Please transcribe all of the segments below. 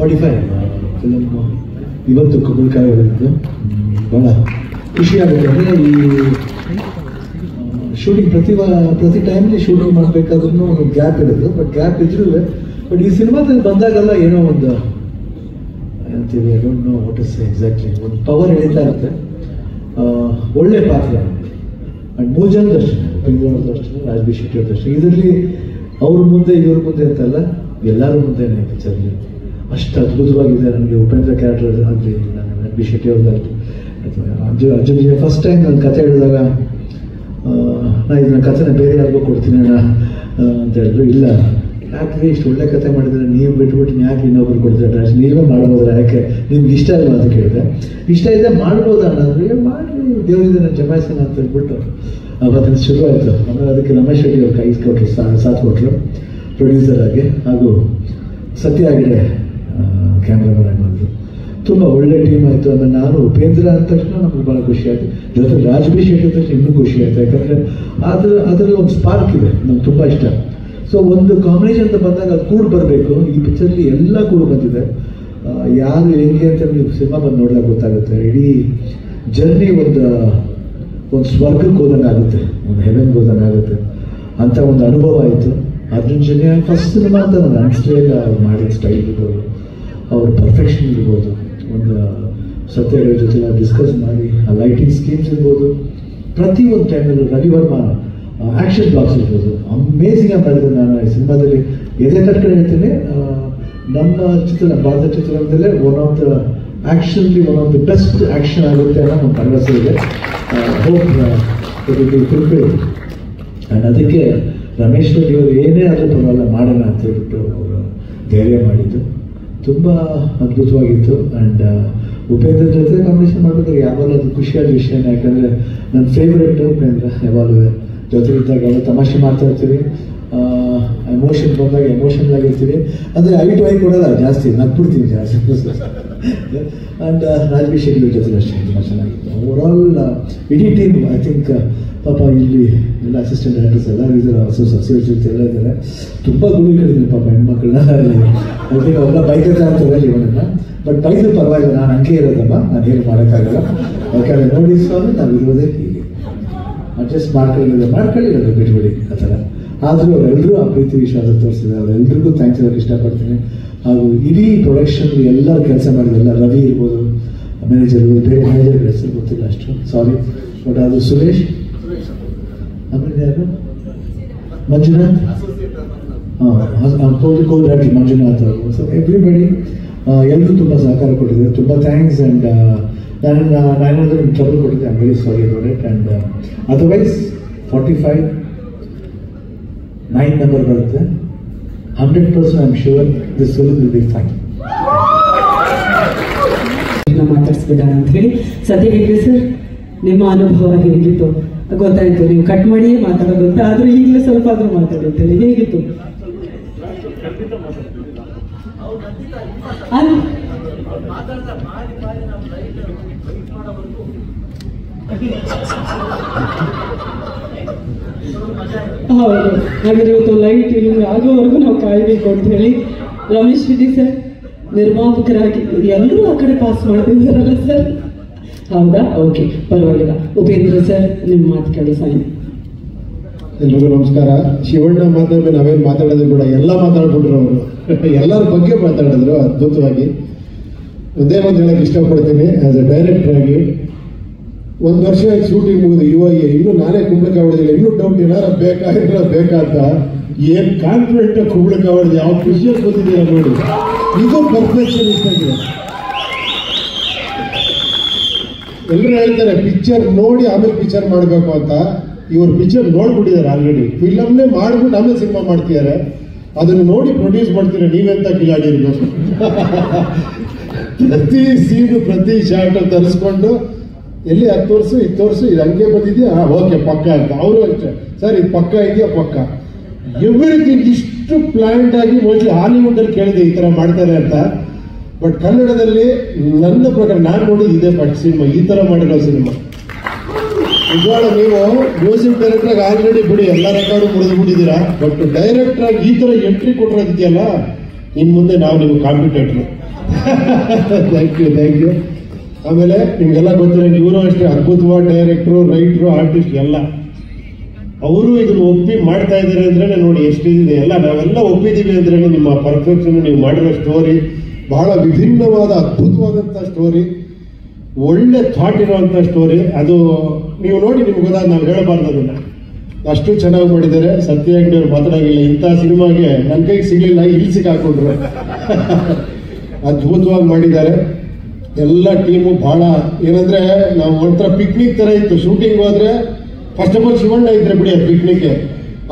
45 film ಇವತ್ತು ಕುಂಬಳಕಾಯಿ ಹೊಡೆದಿದ್ದು ಭಾಳ ಖುಷಿಯಾಗುತ್ತೆ. ಅಂದರೆ ಈ ಶೂಟಿಂಗ್ ಪ್ರತಿ ಟೈಮ್ಲಿ ಶೂಟಿಂಗ್ ಮಾಡಬೇಕಾದ್ರೂ ಒಂದು ಗ್ಯಾಪ್ ಇರೋದು, ಬಟ್ ಗ್ಯಾಪ್ ಇದ್ರೂ ಬಟ್ ಈ ಸಿನಿಮಾದಲ್ಲಿ ಬಂದಾಗೆಲ್ಲ ಏನೋ ಒಂದು ಏನಂತೀವಿ, I don't know what is exactly, ಒಂದು ಪವರ್ ಎಳೀತಾ ಇರುತ್ತೆ. ಒಳ್ಳೆ ಪಾತ್ರ ಆ್ಯಂಡ್ 3 ಜನದ ಅಷ್ಟೇ, ಉಪೇಂದ್ರ ಅವ್ರದ್ದು ಅಷ್ಟೇ, ರಾಜ್ಬಿ ಶೆಟ್ಟಿ ಅವ್ರದ್ದು ಅಷ್ಟೇ. ಇದರಲ್ಲಿ ಅವ್ರ ಮುಂದೆ ಇವ್ರ ಮುಂದೆ ಅಂತಲ್ಲ, ಎಲ್ಲರೂ ಮುಂದೆನೇ ಪಿಕ್ಚರ್ಲಿ ಅಷ್ಟು ಅದ್ಭುತವಾಗಿದೆ. ನನಗೆ ಉಪೇಂದ್ರ ಕ್ಯಾರೆಕ್ಟರ್ ಆಗಲಿ, ರಾಜ್ಬಿ ಶೆಟ್ಟಿ ಅವ್ರದ್ದಾಗಲಿ, ಅರ್ಜುನ್ಗೆ ಫಸ್ಟ್ ಟೈಮ್ ನನ್ನ ಕತೆ ಹೇಳಿದಾಗ ನಾ ಇದನ್ನ ಕಥೆನ ಬೇರೆ ಯಾರಿಗೂ ಕೊಡ್ತೀನಿ ಅಣ್ಣ ಅಂತ ಹೇಳಿದ್ರು. ಇಲ್ಲ, ಯಾಕೆ ಇಷ್ಟು ಒಳ್ಳೆ ಕತೆ ಮಾಡಿದ್ರೆ ನೀವು ಬಿಟ್ಬಿಟ್ಟು ಯಾಕೆ ಇನ್ನೊಬ್ರು ಕೊಡ್ತೀರ, ನೀವೇ ಮಾಡ್ಬೋದ್ರ, ಯಾಕೆ ನಿಮ್ಗೆ ಇಷ್ಟ ಇಲ್ಲ ಅಂತ ಕೇಳಿದೆ. ಇಷ್ಟ ಇದೆ ಮಾಡ್ಬೋದಾ ಅನ್ನೋದು, ಮಾಡಿ ದೇವರಿಂದ ನಾನು ಜಮಾಯಿಸೋಣ ಅಂತ ಹೇಳ್ಬಿಟ್ಟು ಅವತ್ತಿನ ಶುರು ಆಯಿತು. ಆಮೇಲೆ ಅದಕ್ಕೆ ರಮೇಶ್ ರೆಡ್ಡಿ ಅವ್ರು ಕೈ ಕೊಟ್ಟರು, ಸಾಥ್ ಕೊಟ್ಟರು ಪ್ರೊಡ್ಯೂಸರ್ ಆಗಿ, ಹಾಗೂ ಸತ್ಯ ಆಗಿಡೆ ಕ್ಯಾಮ್ರಾಮನ್ ಆಗಿ ಬಂದರು. ತುಂಬ ಒಳ್ಳೆ ಟೀಮ್ ಆಯಿತು. ಆಮೇಲೆ ನಾನು ಉಪೇಂದ್ರ ಅಂದ ತಕ್ಷಣ ನಮ್ಗೆ ಭಾಳ ಖುಷಿ ಆಯಿತು, ಜೊತೆ ರಾಜ್ಬಿ ಶೆಟ್ಟಿ ಅಂದ ತಕ್ಷಣ ಇನ್ನೂ ಖುಷಿ ಆಯಿತು. ಯಾಕಂದರೆ ಅದರಲ್ಲಿ ಒಂದು ಸ್ಪಾರ್ಕ್ ಇದೆ, ನಂಗೆ ತುಂಬ ಇಷ್ಟ. ಸೊ ಒಂದು ಕಾಂಬಿನೇಷನ್ ಅಂತ ಬಂದಾಗ ಅದು ಕೂಡ ಬರಬೇಕು. ಈ ಪಿಕ್ಚರ್ಲಿ ಎಲ್ಲ ಕೂಡ ಬಂದಿದೆ. ಯಾರು ಹೆಂಗೆ ಅಂತ ನೀವು ಸಿನಿಮಾ ಬಂದು ನೋಡಿದಾಗ ಗೊತ್ತಾಗುತ್ತೆ. ಇಡೀ ಜರ್ನಿ ಒಂದು ಸ್ವರ್ಗಕ್ಕೆ ಹೋದಂಗೆ ಆಗುತ್ತೆ, ಒಂದು ಹೆವೆನ್ಗೆ ಹೋದಂಗೆ ಆಗುತ್ತೆ ಅಂತ ಒಂದು ಅನುಭವ ಆಯಿತು. ಅರ್ಜುನ್ ಜನ್ಯ ಫಸ್ಟ್ ಸಿನಿಮಾ ಅಂತ ನನಗೆ ಅನಿಸ್ಲೇ ಇಲ್ಲ. ಅವ್ರು ಮಾಡಿದ ಸ್ಟೈಲ್ ಇರ್ಬೋದು, ಅವ್ರ ಪರ್ಫೆಕ್ಷನ್ ಇರ್ಬೋದು, ಒಂದು ಸತ್ಯಗಳ ಜೊತೆ ಡಿಸ್ಕಸ್ ಮಾಡಿ ಆ ಲೈಟಿಂಗ್ ಸ್ಕೀಮ್ಸ್ ಇರ್ಬೋದು, ಪ್ರತಿಯೊಂದು ಟೈಮಲ್ಲೂ ರವಿ ವರ್ಮ ಆ್ಯಕ್ಷನ್ ಬ್ಲಾಕ್ಸ್ ಇರ್ಬೋದು, ಅಮೇಝಿಂಗ್ ಆಗಿ ಮಾಡಿದ್ರು. ನಾನು ಈ ಸಿನಿಮಾದಲ್ಲಿ ಎದೆ ತಟ್ಕೊಂಡು ಹೇಳ್ತೀನಿ, ನಮ್ಮ ಭಾರತ ಚಿತ್ರರಂಗದಲ್ಲೇ one of the best action ಆಗುತ್ತೆ ಅನ್ನೋ ಒಂದು ಭರವಸೆ ಇದೆ. ಹೋಪ್ ಆ್ಯಂಡ್ ಅದಕ್ಕೆ ರಮೇಶ್ ರೆಡ್ಡಿ ಅವರು ಏನೇ ಆದರೂ ಪರವಾಗಿಲ್ಲ ಮಾಡೋಣ ಅಂತ ಹೇಳ್ಬಿಟ್ಟು ಅವರು ಧೈರ್ಯ ಮಾಡಿದ್ದು ತುಂಬ ಅದ್ಭುತವಾಗಿತ್ತು. ಆ್ಯಂಡ್ ಉಪೇಂದ್ರ ಜೊತೆ ಕಾಂಬಿನೇಷನ್ ಮಾಡಬೇಕಾದ್ರೆ ಯಾವಾಗಲೂ ಅದು ಖುಷಿಯಾದ ವಿಷಯನೇ. ಯಾಕಂದರೆ ನನ್ನ ಫೇವ್ರೆಟ್ ಉಪೇಂದ್ರ, ಯಾವಾಗಲೂ ಜೊತೆಗಿದ್ದಾಗ ಎಲ್ಲ ತಮಾಷೆ ಮಾಡ್ತಾ ಇರ್ತೀವಿ, ಎಮೋಷನ್ ಬಂದಾಗ ಎಮೋಷನಲ್ ಆಗಿರ್ತೀವಿ. ಅಂದರೆ ಐ ಟು ಐ ಕೊಡೋಲ್ಲ ಜಾಸ್ತಿ, ನಗ್ಬಿಡ್ತೀನಿ ಜಾಸ್ತಿ. ಆ್ಯಂಡ್ ರಾಜ್ಬಿ ಶೆಟ್ಟಿ ಜೊತೆ ಅಷ್ಟೇ ತುಂಬ ಚೆನ್ನಾಗಿತ್ತು. ಓವರಾಲ್ ಇಡೀ ಟೀಮ್ ಐ ಥಿಂಕ್ ಪಾಪ ಇಲ್ಲಿ ಎಲ್ಲ ಅಸಿಸ್ಟೆಂಟ್ ಡೈರೆಕ್ಟರ್ಸ್ ಎಲ್ಲ ಇದ್ದಾರೆ, ಅಸೋಸಿಯೇಟ್ಸ್ ಎಲ್ಲ ಇದ್ದಾರೆ. ತುಂಬ ಗುಳಿ ಕಡಿತೀನಿ ಪಾಪ ಹೆಣ್ಮಕ್ಳನ್ನ. ಐ ಥಿಂಕ್ ಅವೆಲ್ಲ ಬೈಕತ್ತೆ ಅಂತಾರೆ ಇವನನ್ನು, ಬಟ್ ಬೈದ್ರು ಪರವಾಗಿಲ್ಲ, ನಾನು ಅಂಕೆ ಇರೋದಮ್ಮ, ನಾನೇನು ಮಾಡೋಕ್ಕಾಗಲ್ಲ. ಯಾಕಂದರೆ ನೋಡಿ ಸ್ವಾಮಿ ನಾವು ಇರೋದೇ ಹೀಗೆ, ಅಡ್ಜಸ್ಟ್ ಮಾಡ್ಕೊಳ್ಳಿರೋದು ಬಿಟ್ಬಿಡಿ ಆ ಥರ. ಆದರೂ ಅವರೆಲ್ಲರೂ ಆ ಪ್ರೀತಿ ವಿಶ್ವಾಸ ತೋರಿಸಿದ್ದಾರೆ. ಅವರೆಲ್ಲರಿಗೂ ಥ್ಯಾಂಕ್ಸ್ ಹೇಳೋಕ್ಕೆ ಇಷ್ಟಪಡ್ತೀನಿ. ಹಾಗೂ ಇಡೀ ಪ್ರೊಡಕ್ಷನ್ ಎಲ್ಲರೂ ಕೆಲಸ ಮಾಡಿದೆಲ್ಲ, ರವಿ ಇರ್ಬೋದು, ಮ್ಯಾನೇಜರ್, ಬೇರೆ ಮ್ಯಾನೇಜರ್ ಹೆಸರು ಗೊತ್ತಿಲ್ಲ ಅಷ್ಟು, ಸಾರಿ. ಬಟ್ ಅದು ಸುರೇಶ್, ಆಮೇಲೆ ಯಾರು ಮಂಜುನಾಥ್, ಕೋಲ್ರಾಟಿ ಮಂಜುನಾಥ್ ಅವರು. ಸೊ ಎವ್ರಿಬಡಿ ಎಲ್ಲರೂ ತುಂಬ ಸಹಕಾರ ಕೊಟ್ಟಿದ್ದಾರೆ. ತುಂಬ ಥ್ಯಾಂಕ್ಸ್. ಆ್ಯಂಡ್ ನಾನೇನಾದರೂ ಟ್ರಬಲ್ ಕೊಟ್ಟಿದ್ದೆ, I am very sorry about it. And otherwise 45 9 number ಬರುತ್ತೆ. 100% I am sure this film will be fine. ಮಾತಾಡ್ಸ್ಬೇಡ ಅಂತ ಹೇಳಿ ಸದ್ಯ ಹೇಗೆ ಸರ್ ನಿಮ್ಮ ಅನುಭವ ಹೇಗಿತ್ತು? ಗೊತ್ತಾಯ್ತು ನೀವು ಕಟ್ ಮಾಡಿಯೇ ಮಾತಾಡೋದು ಅಂತ, ಆದ್ರೂ ಈಗಲೇ ಸ್ವಲ್ಪ ಆದ್ರೂ ಮಾತಾಡುತ್ತೇನೆ, ಹೇಗಿತ್ತು? ಹೌದು, ಹಾಗೆ ಇವತ್ತು ಲೈಟ್ ನಿಮ್ಗೆ ಆಗೋವರೆಗೂ ನಾವು ಕಾಯಬೇಕು ಅಂತ ಹೇಳಿ. ರಮೇಶ್ ರೆಡ್ಡಿ ಸರ್ ನಿರ್ಮಾಪಕರಾಗಿ ಎಲ್ಲರೂ ಆ ಕಡೆ ಪಾಸ್ ಮಾಡ್ತಿದ್ದಾರಲ್ಲ ಸರ್? ಹೌದಾ? ಓಕೆ, ಪರವಾಗಿಲ್ಲ. ಉಪೇಂದ್ರ ಸರ್ ನಿಮ್ಮ ಮಾತು ಕೇಳಿ. ಫೈನ್. ಎಲ್ರಿಗೂ ನಮಸ್ಕಾರ. ಶಿವಣ್ಣ ಮಾತಾಡ್ಬೇಕು, ನಾವೇನು ಮಾತಾಡೋದು ಕೂಡ ಎಲ್ಲ ಮಾತಾಡ್ಬಿಟ್ರು ಅವರು. ಎಲ್ಲರ ಬಗ್ಗೆ ಮಾತಾಡಿದ್ರು ಅದ್ಭುತವಾಗಿ. ಒಂದೇ ಒಂದು ಹೇಳಕ್ಕೆ ಇಷ್ಟಪಡ್ತೀನಿ, ಆಸ್ ಎ ಡೈರೆಕ್ಟರ್ ಆಗಿ 1 ವರ್ಷ ಶೂಟಿಂಗ್ ಮುಗಿದು ಇವಾಗ ಇನ್ನೂ ನಾನೇ ಕುಂಬಳಕಾಯಿ ಹೊಡೆದಿಲ್ಲ. ಇನ್ನೂ ಡೌಟ್ ಏನಾರ ಬೇಕಾ ಅಂತ ಏನ್ ಕಾನ್ಫಿಡೆಂಟ್ ಕುಂಬಳಕಾಯಿ ಹೊಡೆದು ಯಾವ ಖುಷಿಯಲ್ಲಿ ಕೂತಿದ್ದೀರ ನೋಡಿ. ಇದು ಪರ್ಫೆಕ್ಷನ್ ಇಷ್ಟಾಗಿದೆ. ಎಲ್ಲರೂ ಹೇಳ್ತಾರೆ ಪಿಕ್ಚರ್ ನೋಡಿ ಆಮೇಲೆ ಪಿಕ್ಚರ್ ಮಾಡಬೇಕು ಅಂತ. ಇವರು ಪಿಕ್ಚರ್ ನೋಡ್ಬಿಟ್ಟಿದ್ದಾರೆ ಆಲ್ರೆಡಿ, ಫಿಲಮ್ನೇ ಮಾಡ್ಬಿಟ್ಟು ಆಮೇಲೆ ಸಿನಿಮಾ ಮಾಡ್ತಿದ್ದಾರೆ. ಅದನ್ನು ನೋಡಿ ಪ್ರೊಡ್ಯೂಸ್ ಮಾಡ್ತೀರಾ, ನೀವೆಂತ ಕಿಲಾಡಿ ಇರಬೇಕು. ಪ್ರತಿ ಸೀನು ಪ್ರತಿ ಶಾರ್ಟ್ ತರಿಸ್ಕೊಂಡು ಎಲ್ಲಿ 10 ವರ್ಷ 20 ವರ್ಷ ಇದು ಹಂಗೆ ಬಂದಿದೆಯಾ, ಓಕೆ ಪಕ್ಕ ಅಂತ. ಅವರು ಅಷ್ಟೇ, ಸರ್ ಇದು ಪಕ್ಕ ಇದೆಯಾ, ಪಕ್ಕ. ಎವ್ರಿಥಿಂಗ್ ಇಷ್ಟು ಪ್ಲಾನ್ಡ್ ಆಗಿ ಮೋಸ್ಟ್ಲಿ ಹಾಲಿವುಡ್ ಅಲ್ಲಿ ಕೇಳಿದೆ ಈ ತರ ಮಾಡ್ತಾರೆ ಅಂತ. ಬಟ್ ಕನ್ನಡದಲ್ಲಿ ನನ್ನ ಪ್ರಕಾರ ನಾನು ನೋಡಿ ಇದೇ ಫಸ್ಟ್ ಸಿನಿಮಾ ಈ ತರ ಮಾಡಿರೋ ಸಿನಿಮಾ. ಇವಾಗ ನೀವು ಮ್ಯೂಸಿಕ್ ಡೈರೆಕ್ಟರ್ ಆಗಿ ಆಲ್ರೆಡಿ ಬಿಡಿ ಎಲ್ಲ ರೆಕಾರ್ಡು ಮುರಿದ್ಬಿಟ್ಟಿದ್ದೀರಾ. ಬಟ್ ಡೈರೆಕ್ಟರ್ ಆಗಿ ಈ ತರ ಎಂಟ್ರಿ ಕೊಟ್ಟಿರೋದಿದೆಯಲ್ಲ, ಇನ್ ಮುಂದೆ ನಾವು ನಿಮ್ಗೆ ಕಾಂಪಿಟೇಟರ್. Thank you. ಆಮೇಲೆ ನಿಮ್ಗೆಲ್ಲ ಗೊತ್ತಿರೋ ಇವರು ಅಷ್ಟೇ ಅದ್ಭುತವಾದ ಡೈರೆಕ್ಟ್ರು, ರೈಟ್ರು, ಆರ್ಟಿಸ್ಟ್ ಎಲ್ಲ. ಅವರು ಇದನ್ನು ಒಪ್ಪಿ ಮಾಡ್ತಾ ಇದ್ದಾರೆ ಅಂದ್ರೆ ನೋಡಿ ಎಷ್ಟಿದೆ. ಎಲ್ಲ ನಾವೆಲ್ಲ ಒಪ್ಪಿದ್ದೀವಿ ಅಂದ್ರೆ ನಿಮ್ಮ ಪರ್ಫೆಕ್ಷನ್, ನೀವು ಮಾಡಿರೋ ಸ್ಟೋರಿ ಬಹಳ ವಿಭಿನ್ನವಾದ ಅದ್ಭುತವಾದಂಥ ಸ್ಟೋರಿ, ಒಳ್ಳೆ ಥಾಟ್ ಇರುವಂಥ ಸ್ಟೋರಿ. ಅದು ನೀವು ನೋಡಿ ನಿಮ್ಗೆ ಗೊತ್ತಾಗ ನಾವು ಹೇಳಬಾರ್ದು ಅದನ್ನ, ಅಷ್ಟು ಚೆನ್ನಾಗಿ ಮಾಡಿದ್ದಾರೆ. ಸತ್ಯ ಹೆಗ್ಡೆ ಅವ್ರು ಮಾತಾಡೋಂಗಿಲ್ಲ, ಇಂಥ ಸಿನಿಮಾಗೆ ನನ್ನ ಕೈಗೆ ಸಿಗಲಿಲ್ಲ, ಇಲ್ಲಿ ಸಿಕ್ಕಾಕೊಂಡ್ರು. ಅದ್ಭುತವಾಗಿ ಮಾಡಿದ್ದಾರೆ ಎಲ್ಲ ಟೀಮು. ಬಹಳ ಏನಂದ್ರೆ ನಾವು ಒಂಥರ ಪಿಕ್ನಿಕ್ ತರ ಇತ್ತು. ಶೂಟಿಂಗ್ ಹೋದ್ರೆ ಫಸ್ಟ್ ಆಫ್ ಆಲ್ ಶಿವಣ್ಣ ಇದ್ರೆ ಬಿಡಿ ಪಿಕ್ನಿಕ್,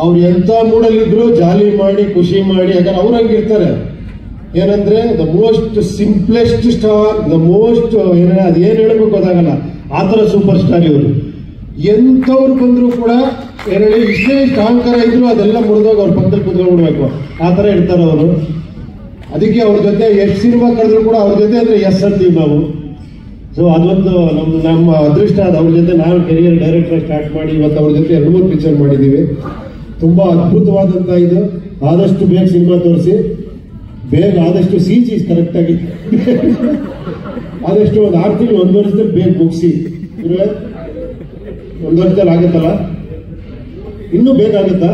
ಅವ್ರು ಎಂಥ ಮೂಡಲ್ಲಿದ್ರು ಜಾಲಿ ಮಾಡಿ ಖುಷಿ ಮಾಡಿ, ಯಾಕಂದ್ರೆ ಅವ್ರು ಹಂಗಿರ್ತಾರೆ. ಏನಂದ್ರೆ the most simplest star, the most ಅದೇನು ಹೇಳ್ಬೇಕು ಗೊತ್ತಾಗಲ್ಲ, ಆ ಥರ ಸೂಪರ್ ಸ್ಟಾರ್ ಇವರು. ಎಂಥವ್ರು ಬಂದ್ರು ಕೂಡ ಏನೇಳಿ ಇಷ್ಟೇ ಅಹಂಕಾರ ಇದ್ರು ಅದೆಲ್ಲ ಮುರಿದೋಗಿ ಅವ್ರ ಪಕ್ಕದಲ್ಲಿ ಕುತ್ಕೊಂಡ್ಬಿಡ್ಬೇಕು, ಆ ಥರ ಇರ್ತಾರೆ ಅವರು. ಅದಕ್ಕೆ ಅವ್ರ ಜೊತೆ ಎಷ್ಟು ಸಿನಿಮಾ ಕರೆದ್ರು ಕೂಡ ಅವ್ರ ಜೊತೆ ಅಂದ್ರೆ ಎಸ್ ಅಂತೀವಿ ನಾವು. ಸೊ ಅದೊಂದು ನಮ್ಮ ಅದೃಷ್ಟ. ಅದು ಅವ್ರ ಜೊತೆ ನಾವು ಕೆರಿಯರ್ ಡೈರೆಕ್ಟರ್ ಸ್ಟಾರ್ಟ್ ಮಾಡಿ ಇವತ್ತು ಅವ್ರ ಜೊತೆ 2-3 ಪಿಕ್ಚರ್ ಮಾಡಿದ್ದೀವಿ. ತುಂಬಾ ಅದ್ಭುತವಾದಂತ ಇದು. ಆದಷ್ಟು ಬೇಗ ಸಿನಿಮಾ ತೋರಿಸಿ, ಬೇಗ ಆದಷ್ಟು CG ಕರೆಕ್ಟಾಗಿ ಆದಷ್ಟು ಒಂದು 6 ತಿಂಗಳು 1 ವರ್ಷದಲ್ಲಿ ಬೇಗ ಮುಗಿಸಿ. 1 ವರ್ಷದಲ್ಲಿ ಆಗುತ್ತಲ್ಲ, ಇನ್ನೂ ಬೇಕಾಗುತ್ತಾ?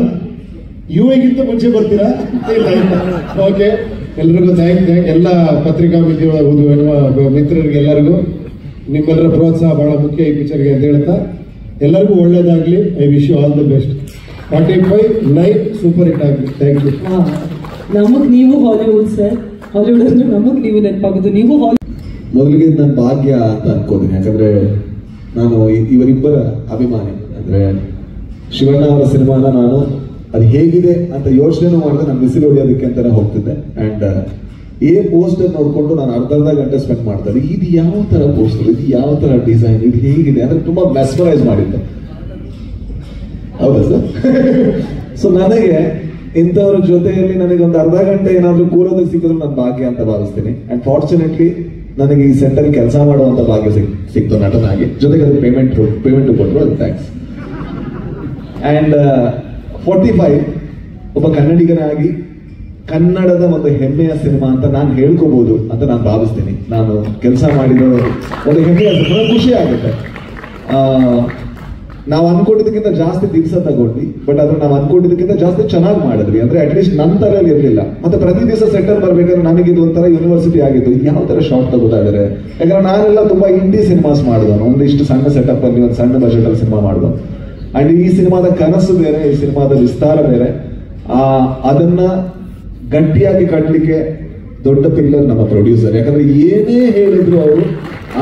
ಯುವಗಿಂತ ಮುಂಚೆ ಬರ್ತೀರಾ? ಇಲ್ಲ. ಓಕೆ, ಎಲ್ರಿಗೂ ಥ್ಯಾಂಕ್. ಎಲ್ಲ ಪತ್ರಿಕಾ ಮಿತ್ರರಿಗೆ ಎಲ್ಲರಿಗೂ ನಿಮ್ಮೆಲ್ಲರ ಪ್ರೋತ್ಸಾಹ ಬಹಳ ಮುಖ್ಯ ಈ ಪಿಕ್ಚರ್ಗೆ ಅಂತ ಹೇಳ್ತಾ ಎಲ್ಲರಿಗೂ ಒಳ್ಳೇದಾಗ್ಲಿ. I wish you all the best. 45 super hit ಆಗಲಿ. Thank you. ನಮಗ್ ನೀವು ಹಾಲಿವುಡ್ ಸರ್, ಹಾಲಿವುಡ್ ಅಂದ್ರೆ ನಮಗ್ ನೀವು ನೆನಪಾಗೋದು. ನೀವು ಮೊದಲಿಗೆ ನನ್ನ ಭಾಗ್ಯ ಅಂತ ಅನ್ಕೋತೀನಿ, ಯಾಕಂದ್ರೆ ನಾನು ಇವರಿಬ್ಬರ ಅಭಿಮಾನಿ. ಅಂದ್ರೆ ಶಿವಣ್ಣ ಅವರ ಸಿನಿಮಾನ ನಾನು ಅದು ಹೇಗಿದೆ ಅಂತ ಯೋಚನೆ ಮಾಡಿದ್ರೆ ನಾನು ಬಿಸಿಲು ಹೊಡೆಯೋದಕ್ಕೆ ಅಂತಾನೆ ಹೋಗ್ತಿದ್ದೆ. ಅಂಡ್ ಪೋಸ್ಟರ್ ನೋಡ್ಕೊಂಡು ನಾನು ಅರ್ಧ ಗಂಟೆ ಸ್ಪೆಂಡ್ ಮಾಡ್ತಾರೆ. ಇದು ಯಾವ ತರ ಪೋಸ್ಟರ್, ಇದು ಯಾವ ತರ ಡಿಸೈನ್, ಇದು ಹೇಗಿದೆ ಅಂದ್ರೆ ತುಂಬಾ ಮೆಸ್ಮರೈಸ್ ಮಾಡಿದ್ದೆ. ಹೌದಾ ಸರ್? ಸೊ ನನಗೆ ಇಂಥವ್ರ ಜೊತೆಯಲ್ಲಿ ನನಗೆ ಒಂದು ಅರ್ಧ ಗಂಟೆ ಏನಾದ್ರೂ ಕೂರೋದಕ್ಕೆ ಸಿಕ್ಕಿದ್ರು ನನ್ನ ಭಾಗ್ಯ ಅಂತ ಭಾವಿಸ್ತೀನಿ. ಅಂಡ್ ಫಾರ್ಚುನೇಟ್ಲಿ ನನಗೆ ಈ ಸೆಂಟರ್ ಕೆಲಸ ಮಾಡುವಂತ ಭಾಗ್ಯ ಸಿಕ್ತು ನಟನಾಗಿ. ಜೊತೆಗೆ ಅದು ಪೇಮೆಂಟ್ ಕೊಟ್ಟರು, ಅದು ಥ್ಯಾಂಕ್ಸ್. ಅಂಡ್ 45 ಒಬ್ಬ ಕನ್ನಡಿಗನಾಗಿ ಕನ್ನಡದ ಒಂದು ಹೆಮ್ಮೆಯ ಸಿನಿಮಾ ಅಂತ ನಾನು ಹೇಳ್ಕೋಬಹುದು ಅಂತ ನಾನು ಭಾವಿಸ್ತೀನಿ. ನಾನು ಕೆಲಸ ಮಾಡಿರೋ ಒಂದು ಹೆಮ್ಮೆಯ ಸಿನಿಮಾ, ಖುಷಿ ಆಗುತ್ತೆ. ನಾವು ಅನ್ಕೊಂಡಿದ್ದಕ್ಕಿಂತ ಜಾಸ್ತಿ ದಿವಸ ತಗೊಂಡ್ವಿ, ಬಟ್ ಅದ್ರ ನಾವು ಅನ್ಕೊಂಡಿದ್ದಕ್ಕಿಂತ ಜಾಸ್ತಿ ಚೆನ್ನಾಗಿ ಮಾಡಿದ್ವಿ. ಅಂದ್ರೆ ಅಟ್ಲೀಸ್ಟ್ ನನ್ನ ತರಲ್ಲಿ ಇರಲಿಲ್ಲ. ಮತ್ತೆ ಪ್ರತಿ ದಿವಸ ಸೆಂಟರ್ ಬರ್ಬೇಕಾದ್ರೆ ನನಗೆ ಇದು ಒಂಥರ ಯೂನಿವರ್ಸಿಟಿ ಆಗಿತ್ತು, ಯಾವ ತರ ಶಾರ್ಟ್ ತಗೋತಾ ಇದ್ದಾರೆ. ಯಾಕಂದ್ರೆ ನಾನೆಲ್ಲ ತುಂಬಾ ಇಂಡಿ ಸಿನಿಮಾಸ್ ಮಾಡಿದವನು, ಒಂದಿಷ್ಟು ಸಣ್ಣ ಸೆಟಪ್ ಅಲ್ಲಿ ಒಂದು ಸಣ್ಣ ಬಜೆಟ್ ಅಲ್ಲಿ ಸಿನಿಮಾ ಮಾಡಿದವ. ಅಂಡ್ ಈ ಸಿನಿಮಾದ ಕನಸು ಬೇರೆ, ಈ ಸಿನಿಮಾದ ವಿಸ್ತಾರ ಬೇರೆ. ಅದನ್ನ ಗಟ್ಟಿಯಾಗಿ ಕಟ್ಟಲಿಕ್ಕೆ ದೊಡ್ಡ ಪಿಲ್ಲರ್ ನಮ್ಮ ಪ್ರೊಡ್ಯೂಸರ್. ಯಾಕಂದ್ರೆ ಏನೇ ಹೇಳಿದ್ರು ಅವರು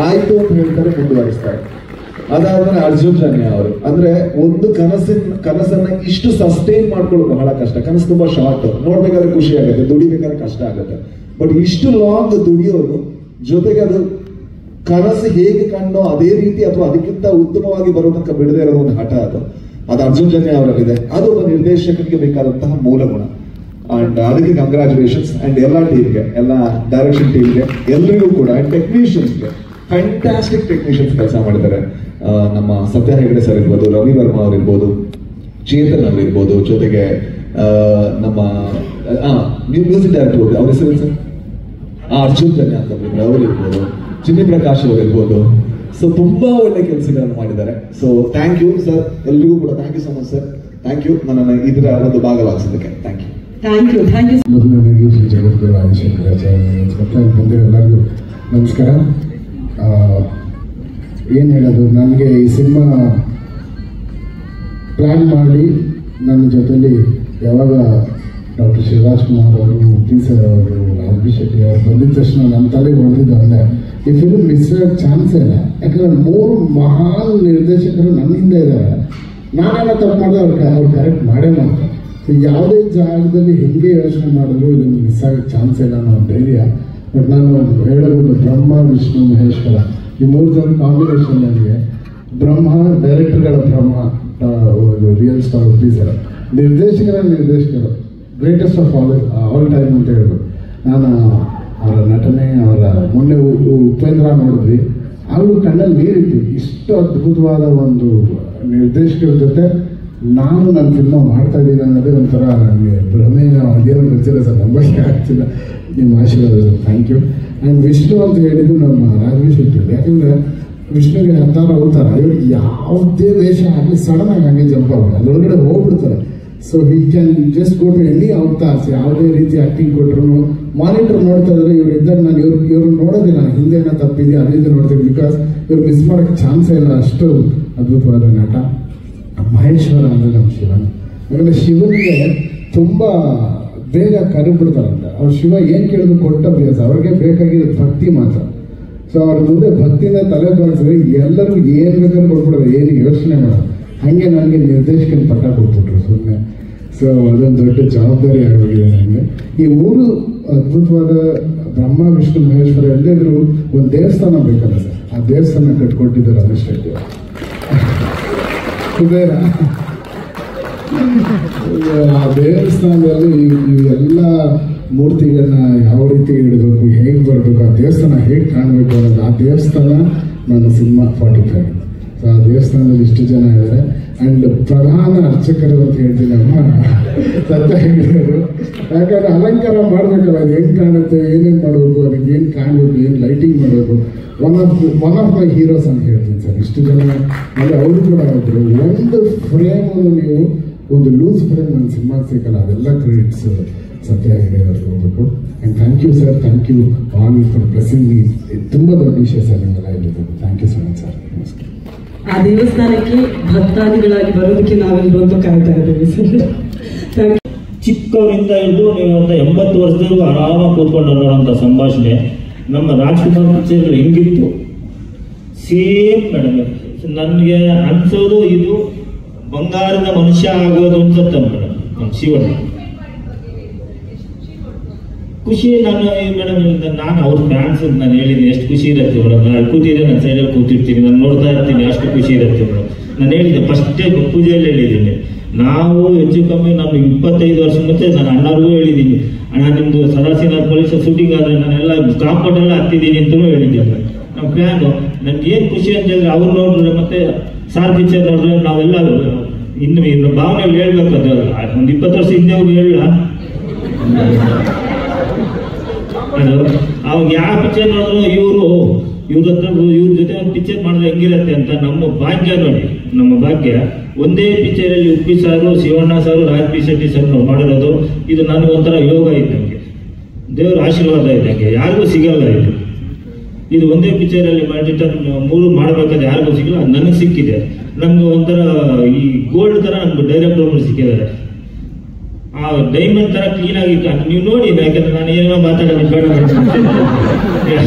ಆಯ್ತು ಅಂತ ಹೇಳ್ತಾರೆ, ಮುಂದುವರಿಸ್ತಾರೆ. ಅದಾದ್ಮೇಲೆ ಅರ್ಜುನ್ ಜನ್ಯ ಅವರು, ಅಂದ್ರೆ ಒಂದು ಕನಸನ್ನ ಇಷ್ಟು ಸಸ್ಟೈನ್ ಮಾಡ್ಕೊಳ್ಳೋದು ಬಹಳ ಕಷ್ಟ. ಕನಸು ತುಂಬಾ ಶಾರ್ಟ್, ನೋಡ್ಬೇಕಾದ್ರೆ ಖುಷಿ ಆಗುತ್ತೆ, ದುಡಿಬೇಕಾದ್ರೆ ಕಷ್ಟ ಆಗುತ್ತೆ. ಬಟ್ ಇಷ್ಟು ಲಾಂಗ್ ದುಡಿಯೋದು, ಜೊತೆಗೆ ಅದು ಕನಸು ಹೇಗೆ ಕಂಡೋ ಅದೇ ರೀತಿ ಅಥವಾ ಅದಕ್ಕಿಂತ ಉತ್ತಮವಾಗಿ ಬರೋ ತನಕ ಬಿಡದೇ ಇರೋದು ಒಂದು ಹಠ. ಅದು ಅರ್ಜುನ್ ಜನ್ಯ ಅವರಲ್ಲಿದೆ. ಅದು ಒಬ್ಬ ನಿರ್ದೇಶಕನಿಗೆ ಬೇಕಾದಂತಹ ಮೂಲ ಗುಣ. ಅಂಡ್ ಅದಕ್ಕೆ ಕಂಗ್ರಾಚುಲೇಷನ್ಸ್. ಅಂಡ್ ಎಲ್ಲ ಟೀಮ್ಗೆ, ಎಲ್ಲ ಡೈರೆಕ್ಷನ್ ಟೀಮ್ಗೆ, ಎಲ್ರಿಗೂ ಕೂಡ, ಅಂಡ್ ಟೆಕ್ನಿಷಿಯನ್ಸ್ಗೆ, ಫ್ಯಾಂಟಾಸ್ಟಿಕ್ ಟೆಕ್ನಿಷಿಯನ್ಸ್ ಕೆಲಸ ಮಾಡಿದ್ದಾರೆ. ನಮ್ಮ ಸತ್ಯ ಹೆಗ್ಡೆ ಸರ್ ಇರ್ಬೋದು, ರವಿ ವರ್ಮಾ ಅವ್ರು ಇರ್ಬೋದು, ಚೇತನ್ ಅವ್ರು ಇರ್ಬೋದು, ಜೊತೆಗೆ ನಮ್ಮ ಮ್ಯೂಸಿಕ್ ಡೈರೆಕ್ಟರ್ ಅವ್ರ ಹೆಸರು ಸರ್ ಅರ್ಜುನ್ ಜನ್ಯ ಅಂತ ಅವರು ಇರ್ಬೋದು, ಚಿನ್ನಿ ಪ್ರಕಾಶ್ ಅವರು ಇರ್ಬೋದು. ಸೊ ತುಂಬಾ ಒಳ್ಳೆ ಕೆಲಸಗಳನ್ನು ಮಾಡಿದ್ದಾರೆ. ಸೊ ಥ್ಯಾಂಕ್ ಯು ಸರ್, ಎಲ್ರಿಗೂ ಕೂಡ thank you so much sir. Thank you ನನ್ನನ್ನು ಇದರ ಒಂದು ಭಾಗವಾಗಿಸೋದಕ್ಕೆ. Thank you. ಮೊದಲನೇದಾಗಿ ಶ್ರೀ ಜಗದ್ಗುರು ಆದಿಶಂಕರಾಚಾರ್ಯ ಬಂದಿರೋ ಎಲ್ಲರಿಗೂ ನಮಸ್ಕಾರ. ಏನು ಹೇಳೋದು, ನನಗೆ ಈ ಸಿನಿಮಾ ಪ್ಲ್ಯಾನ್ ಮಾಡಿ ನನ್ನ ಜೊತೆಲಿ ಯಾವಾಗ ಡಾಕ್ಟರ್ ಶಿವರಾಜ್ ಕುಮಾರ್ ಅವರು, ಮುಕ್ತಿ ಸರ್ ಅವರು, ರಾಜ್ ಶೆಟ್ಟಿ ಅವರು ಬಂದಿದ ತಕ್ಷಣ ನನ್ನ ತಲೆಗೆ ಹೊಡೆದಿದ್ದು ಅಂದರೆ ಈ ಫಿಲ್ಮ್ ಮಿಸ್ ಆಗೋ ಚಾನ್ಸೇ ಇಲ್ಲ. ಯಾಕಂದರೆ 3 ಮಹಾನ್ ನಿರ್ದೇಶಕರು ನನ್ನಿಂದ ಇದ್ದಾರೆ. ನಾನೆಲ್ಲ ತಪ್ಪು ಮಾಡಿದೆ, ಅವ್ರು ಕರೆಕ್ಟ್ ಮಾಡೇ ಮಾಡ್ತಾರೆ. ಸೊ ಯಾವುದೇ ಜಾಗದಲ್ಲಿ ಹೆಂಗೆ ಯೋಚನೆ ಮಾಡಿದ್ರು ಇದನ್ನು ಮಿಸ್ ಆಗೋ ಚಾನ್ಸ್ ಇಲ್ಲ ಅನ್ನೋ ಧೈರ್ಯ. ಬಟ್ ನಾನು ಹೇಳಬಹುದು, ಬ್ರಹ್ಮ ವಿಷ್ಣು ಮಹೇಶ್ವರ ಈ 3 ಜನ ಕಾಂಬಿನೇಷನ್ ನನಗೆ ಬ್ರಹ್ಮ, ಡೈರೆಕ್ಟರ್ಗಳ ಬ್ರಹ್ಮ, ರಿಯಲ್ ಸ್ಟಾರ್ ಪ್ಲೀಸರ್, ನಿರ್ದೇಶಕರು ಗ್ರೇಟೆಸ್ಟ್ ಆಫ್ ಆಲ್ ಟೈಮ್ ಅಂತ ಹೇಳ್ಬೋದು. ನಾನು ಅವರ ನಟನೆ, ಅವರ ಮೊನ್ನೆ ಉಪೇಂದ್ರ ನೋಡಿದ್ವಿ, ಅವರು ಕಣ್ಣಲ್ಲಿ ನೀರಿತ್ತು. ಇಷ್ಟು ಅದ್ಭುತವಾದ ಒಂದು ನಿರ್ದೇಶಕರ ಜೊತೆ ನಾನು ನನ್ನ ಸಿನಿಮಾ ಮಾಡ್ತಾ ಇದ್ದೀನಿ ಅನ್ನೋದೇ ಒಂಥರ ನನಗೆ ಭ್ರಮೆ. ಏನೋ ಗೊತ್ತಿಲ್ಲ ಸರ್, ನಂಬಕ್ಕೆ ಆಗ್ತಿಲ್ಲ. ನಿಮ್ಮ ಆಶೀರ್ವಾದ. Thank you. ಆ್ಯಂಡ್ ವಿಷ್ಣು ಅಂತ ಹೇಳಿದ್ದು ನಮ್ಮ ರಾಘವೇಶ್ ಶೆಟ್ಟಿ. ಯಾಕಂದರೆ ವಿಷ್ಣುಗೆ 16 ಅವತಾರ, ಇವ್ರಿಗೆ ಯಾವುದೇ ದೇಶ ಆಗಲಿ ಸಡನ್ ಆಗಿ ಹಂಗೆ ಜಂಪ್ ಆಗೋದು, ಅದರೊಳಗಡೆ ಹೋಗ್ಬಿಡ್ತಾರೆ. So he can just go to any avatars. ಯಾವುದೇ ರೀತಿ ಆ್ಯಕ್ಟಿಂಗ್ ಕೊಟ್ಟರು ಮಾನಿಟರ್ ನೋಡ್ತಾ ಇದ್ರೆ ಇವ್ರು ಇದ್ದಾಗ ನಾನು ಇವ್ರು ನೋಡೋದಿಲ್ಲ, ಹಿಂದೆ ಏನೋ ತಪ್ಪಿದೆ ಅಲ್ಲಿಂದ ನೋಡ್ತೀನಿ. ಬಿಕಾಸ್ ಇವ್ರು ಮಿಸ್ ಮಾಡೋಕ್ಕೆ ಚಾನ್ಸೇ ಇಲ್ಲ, ಅಷ್ಟು ಅದ್ಭುತವಾದ ನಟ. ಮಹೇಶ್ವರ ಅಂದರೆ ನಮ್ಮ ಶಿವನ್. ಯಾಕಂದರೆ ಶಿವನಿಗೆ ತುಂಬ ಬೇಗ ಕರೆಬಿಡ್ತಾರಂತೆ. ಅವ್ರು ಶಿವ ಏನು ಕೇಳಿದ್ರು ಕೊಟ್ಟ ಅಭ್ಯಾಸ. ಅವ್ರಿಗೆ ಬೇಕಾಗಿರೋದು ಭಕ್ತಿ ಮಾತ್ರ. ಸೊ ಅವ್ರ ಮುಂದೆ ಭಕ್ತಿಯಿಂದ ತಲೆ ಬಾರಿಸಿದ್ರೆ ಎಲ್ಲರೂ ಏನು ಬೇಕಾದ್ರೂ ಕೊಟ್ಬಿಡೋದು, ಏನು ಯೋಚನೆ ಮಾಡೋದು. ಹಾಗೆ ನನಗೆ ನಿರ್ದೇಶಕನ ಪಟ್ಟ ಕೊಟ್ಬಿಟ್ರು ಸುಮ್ಮನೆ. ಸೊ ಅದೊಂದು ದೊಡ್ಡ ಜವಾಬ್ದಾರಿ ಆಗೋಗಿದೆ ನನಗೆ. ಈ 3 ಅದ್ಭುತವಾದ ಬ್ರಹ್ಮ ವಿಷ್ಣು ಮಹೇಶ್ವರ ಎಲ್ಲೆದ್ರು ಒಂದು ದೇವಸ್ಥಾನ ಬೇಕಲ್ಲ ಸರ್, ಆ ದೇವಸ್ಥಾನ ಕಟ್ಕೊಟ್ಟಿದ್ದಾರೆ ರಮೇಶ್ ರೆಡ್ಡಿ ಕುಬೇರ. ಆ ದೇವಸ್ಥಾನದಲ್ಲಿ ಎಲ್ಲ ಮೂರ್ತಿಗಳನ್ನ ಯಾವ ರೀತಿ ಇಡಬೇಕು, ಹೇಗೆ ಬರಬೇಕು, ಆ ದೇವಸ್ಥಾನ ಹೇಗೆ ಕಾಣಬೇಕು ಅನ್ನೋದು. ಆ ದೇವಸ್ಥಾನ ನನ್ನ ಸಿನಿಮಾ 45. ಸೊ ಆ ದೇವಸ್ಥಾನದಲ್ಲಿ ಇಷ್ಟು ಜನ ಇದ್ದಾರೆ. ಆ್ಯಂಡ್ ಪ್ರಧಾನ ಅರ್ಚಕರು ಅಂತ ಹೇಳ್ತೀನಿ ಅಮ್ಮ ಸತ್ಯ ಹೇಳಿದರು. ಯಾಕಂದರೆ ಅಲಂಕಾರ ಮಾಡಬೇಕಲ್ಲ, ಅದು ಹೆಂಗೆ ಕಾಣುತ್ತೆ, ಏನೇನು ಮಾಡಬೇಕು, ಅದಕ್ಕೆ ಏನು ಕಾಣಬೇಕು, ಏನು ಲೈಟಿಂಗ್ ಮಾಡಬೇಕು. ಒನ್ ಆಫ್ ಮೈ ಹೀರೋಸ್ ಅಂತ ಹೇಳ್ತೀನಿ ಸರ್. ಇಷ್ಟು ಜನ ಅಂದರೆ ಅವರು ಕೂಡ ಇದ್ರು. ಒಂದು ಫ್ರೇಮನ್ನು ನೀವು ಒಂದು ಲೂಸ್ ಫ್ರೇಮ್ ನನ್ನ ಸಿನಿಮಾಗೆ ಸಿಕ್ಕಲ್ಲ, ಅದೆಲ್ಲ ಕ್ರೆಡಿಟ್ಸ್ ಸತ್ಯ ಹೇಳಿದವ್ರಿಗೆ ಹೋಗ್ಬೇಕು. And thank you sir, thank you all for blessing me. ತುಂಬ ದೊಡ್ಡ ವಿಷಯ ಸರ್ ನಿಮ್ಮೆಲ್ಲ ಹೇಳಿದ್ದು. ಥ್ಯಾಂಕ್ ಯು ಸೊ ಮಚ್ ಸರ್. ನಮಸ್ಕಾರ. ಆ ದೇವಸ್ಥಾನಕ್ಕೆ ಭಕ್ತಾದಿಗಳಾಗಿ ಬರೋದಕ್ಕೆ ನಾವೆಲ್ಲರೂ ಕಾಯ್ತಾ ಇದ್ದೀವಿ ಸರ್. ಚಿಕ್ಕವರಿಂದ ಹಿಡಿದು ನೀವು ಒಂದು 80 ವರ್ಷದವರೆಗೂ ಆರಾಮಾಗಿ ಕೂತ್ಕೊಂಡು ನೋಡೋಂಥ ಸಂಭಾಷಣೆ. ನಮ್ಮ ರಾಜ್ಕುಮಾರ್ ಪಿಕ್ಚರ್ಗಳು ಹೆಂಗಿತ್ತು ಸೇಮ್ ಮೇಡಮ್. ನನಗೆ ಅನ್ಸೋದು ಇದು ಬಂಗಾರದ ಮನುಷ್ಯ ಆಗೋದು ಅನ್ಸುತ್ತೆ ಮೇಡಮ್. ನಮ್ಮ ಶಿವಣ್ಣ ಖುಷಿ. ನಾನು ಅವ್ರ ಫ್ಯಾನ್ಸ್ ನಾನು ಹೇಳಿದ್ದೀನಿ ಎಷ್ಟು ಖುಷಿ ಇರುತ್ತೆ ಮೇಡಮ್. ನಾನು ಕೂತಿದ್ದೆ, ನನ್ನ ಸೈಡಲ್ಲಿ ಕೂತಿರ್ತೀನಿ, ನಾನು ನೋಡ್ತಾ ಇರ್ತೀನಿ, ಅಷ್ಟು ಖುಷಿ ಇರುತ್ತೆ ಮೇಡಮ್. ನಾನು ಹೇಳಿದ್ದೆ ಫಸ್ಟೇ ಪೂಜೆಯಲ್ಲಿ ಹೇಳಿದ್ದೀನಿ, ನಾವು ಹೆಚ್ಚು ಕಮ್ಮಿ ನಮ್ಗೆ 25 ವರ್ಷ ಮುಂಚೆ ನಾನು ಅಣ್ಣವ್ರಿಗೂ ಹೇಳಿದ್ದೀನಿ, ಅಣ್ಣ ನಿಮ್ದು ಸದಾಶಿವನಗರ ಪೊಲೀಸ್ ಶೂಟಿಂಗ್ ಆದರೆ ನಾನೆಲ್ಲ ಕಾಂಪೌಂಡೆಲ್ಲ ಹತ್ತಿದ್ದೀನಿ ಅಂತಲೂ ಹೇಳಿದ್ದೀನಿ. ನಮ್ಮ ಫ್ಯಾನು ನನ್ಗೆ ಏನು ಖುಷಿ ಅಂತ ಹೇಳಿದ್ರೆ ಅವ್ರು ನೋಡಿದ್ರೆ ಮತ್ತೆ ಸಾರ್ ಪಿಕ್ಚರ್ ನೋಡಿದ್ರೆ ನಾವೆಲ್ಲ ಇನ್ನು ಭಾವನೆಗಳು ಹೇಳ್ಬೇಕು. ಅದು ಒಂದು 20 ವರ್ಷ ಹಿಂದೆ ಅವ್ರು ಹೇಳ ಅವಾಗ ಯಾವ ಪಿಕ್ಚರ್ ನೋಡಿದ್ರು ಇವ್ರ ಜೊತೆ ಒಂದು ಪಿಕ್ಚರ್ ಮಾಡಿದ್ರೆ ಹೆಂಗಿರತ್ತೆ ಅಂತ. ನಮ್ಮ ಭಾಗ್ಯ ನೋಡಿ, ನಮ್ಮ ಭಾಗ್ಯ ಒಂದೇ ಪಿಕ್ಚರಲ್ಲಿ ಉಪ್ಪಿ ಸಾರು, ಶಿವಣ್ಣ ಸಾರು, ರಾಜ್ ಪಿ ಶೆಟ್ಟಿ ಸರ್ ಮಾಡಿರೋದು. ಇದು ನನಗೆ ಒಂಥರ ಯೋಗ ಇದ್ದಂಗೆ, ದೇವರ ಆಶೀರ್ವಾದ ಇದ್ದಂಗೆ, ಯಾರಿಗೂ ಸಿಗಲ್ಲ ಇದು. ಇದು ಒಂದೇ ಪಿಕ್ಚರಲ್ಲಿ ಮಾಡಿಟ್ಟು 3 ಮಾಡಬೇಕಾದ್ರೆ ಯಾರಿಗೂ ಸಿಗಲ್ಲ, ನನಗೆ ಸಿಕ್ಕಿದೆ. ನಮ್ಗೆ ಒಂಥರ ಈ ಗೋಲ್ಡ್ ತರ ನಮ್ಗೆ ಡೈರೆಕ್ಟರ್ ಸಿಕ್ಕಿದ್ದಾರೆ. ಆ ಡೈಮಂಡ್ ತರ ಕ್ಲೀನ್ ಆಗಿ ನೀವು ನೋಡಿ. ಯಾಕಂದ್ರೆ ನಾನು ಏನೋ ಮಾತಾಡೋದು ಬೇಡ,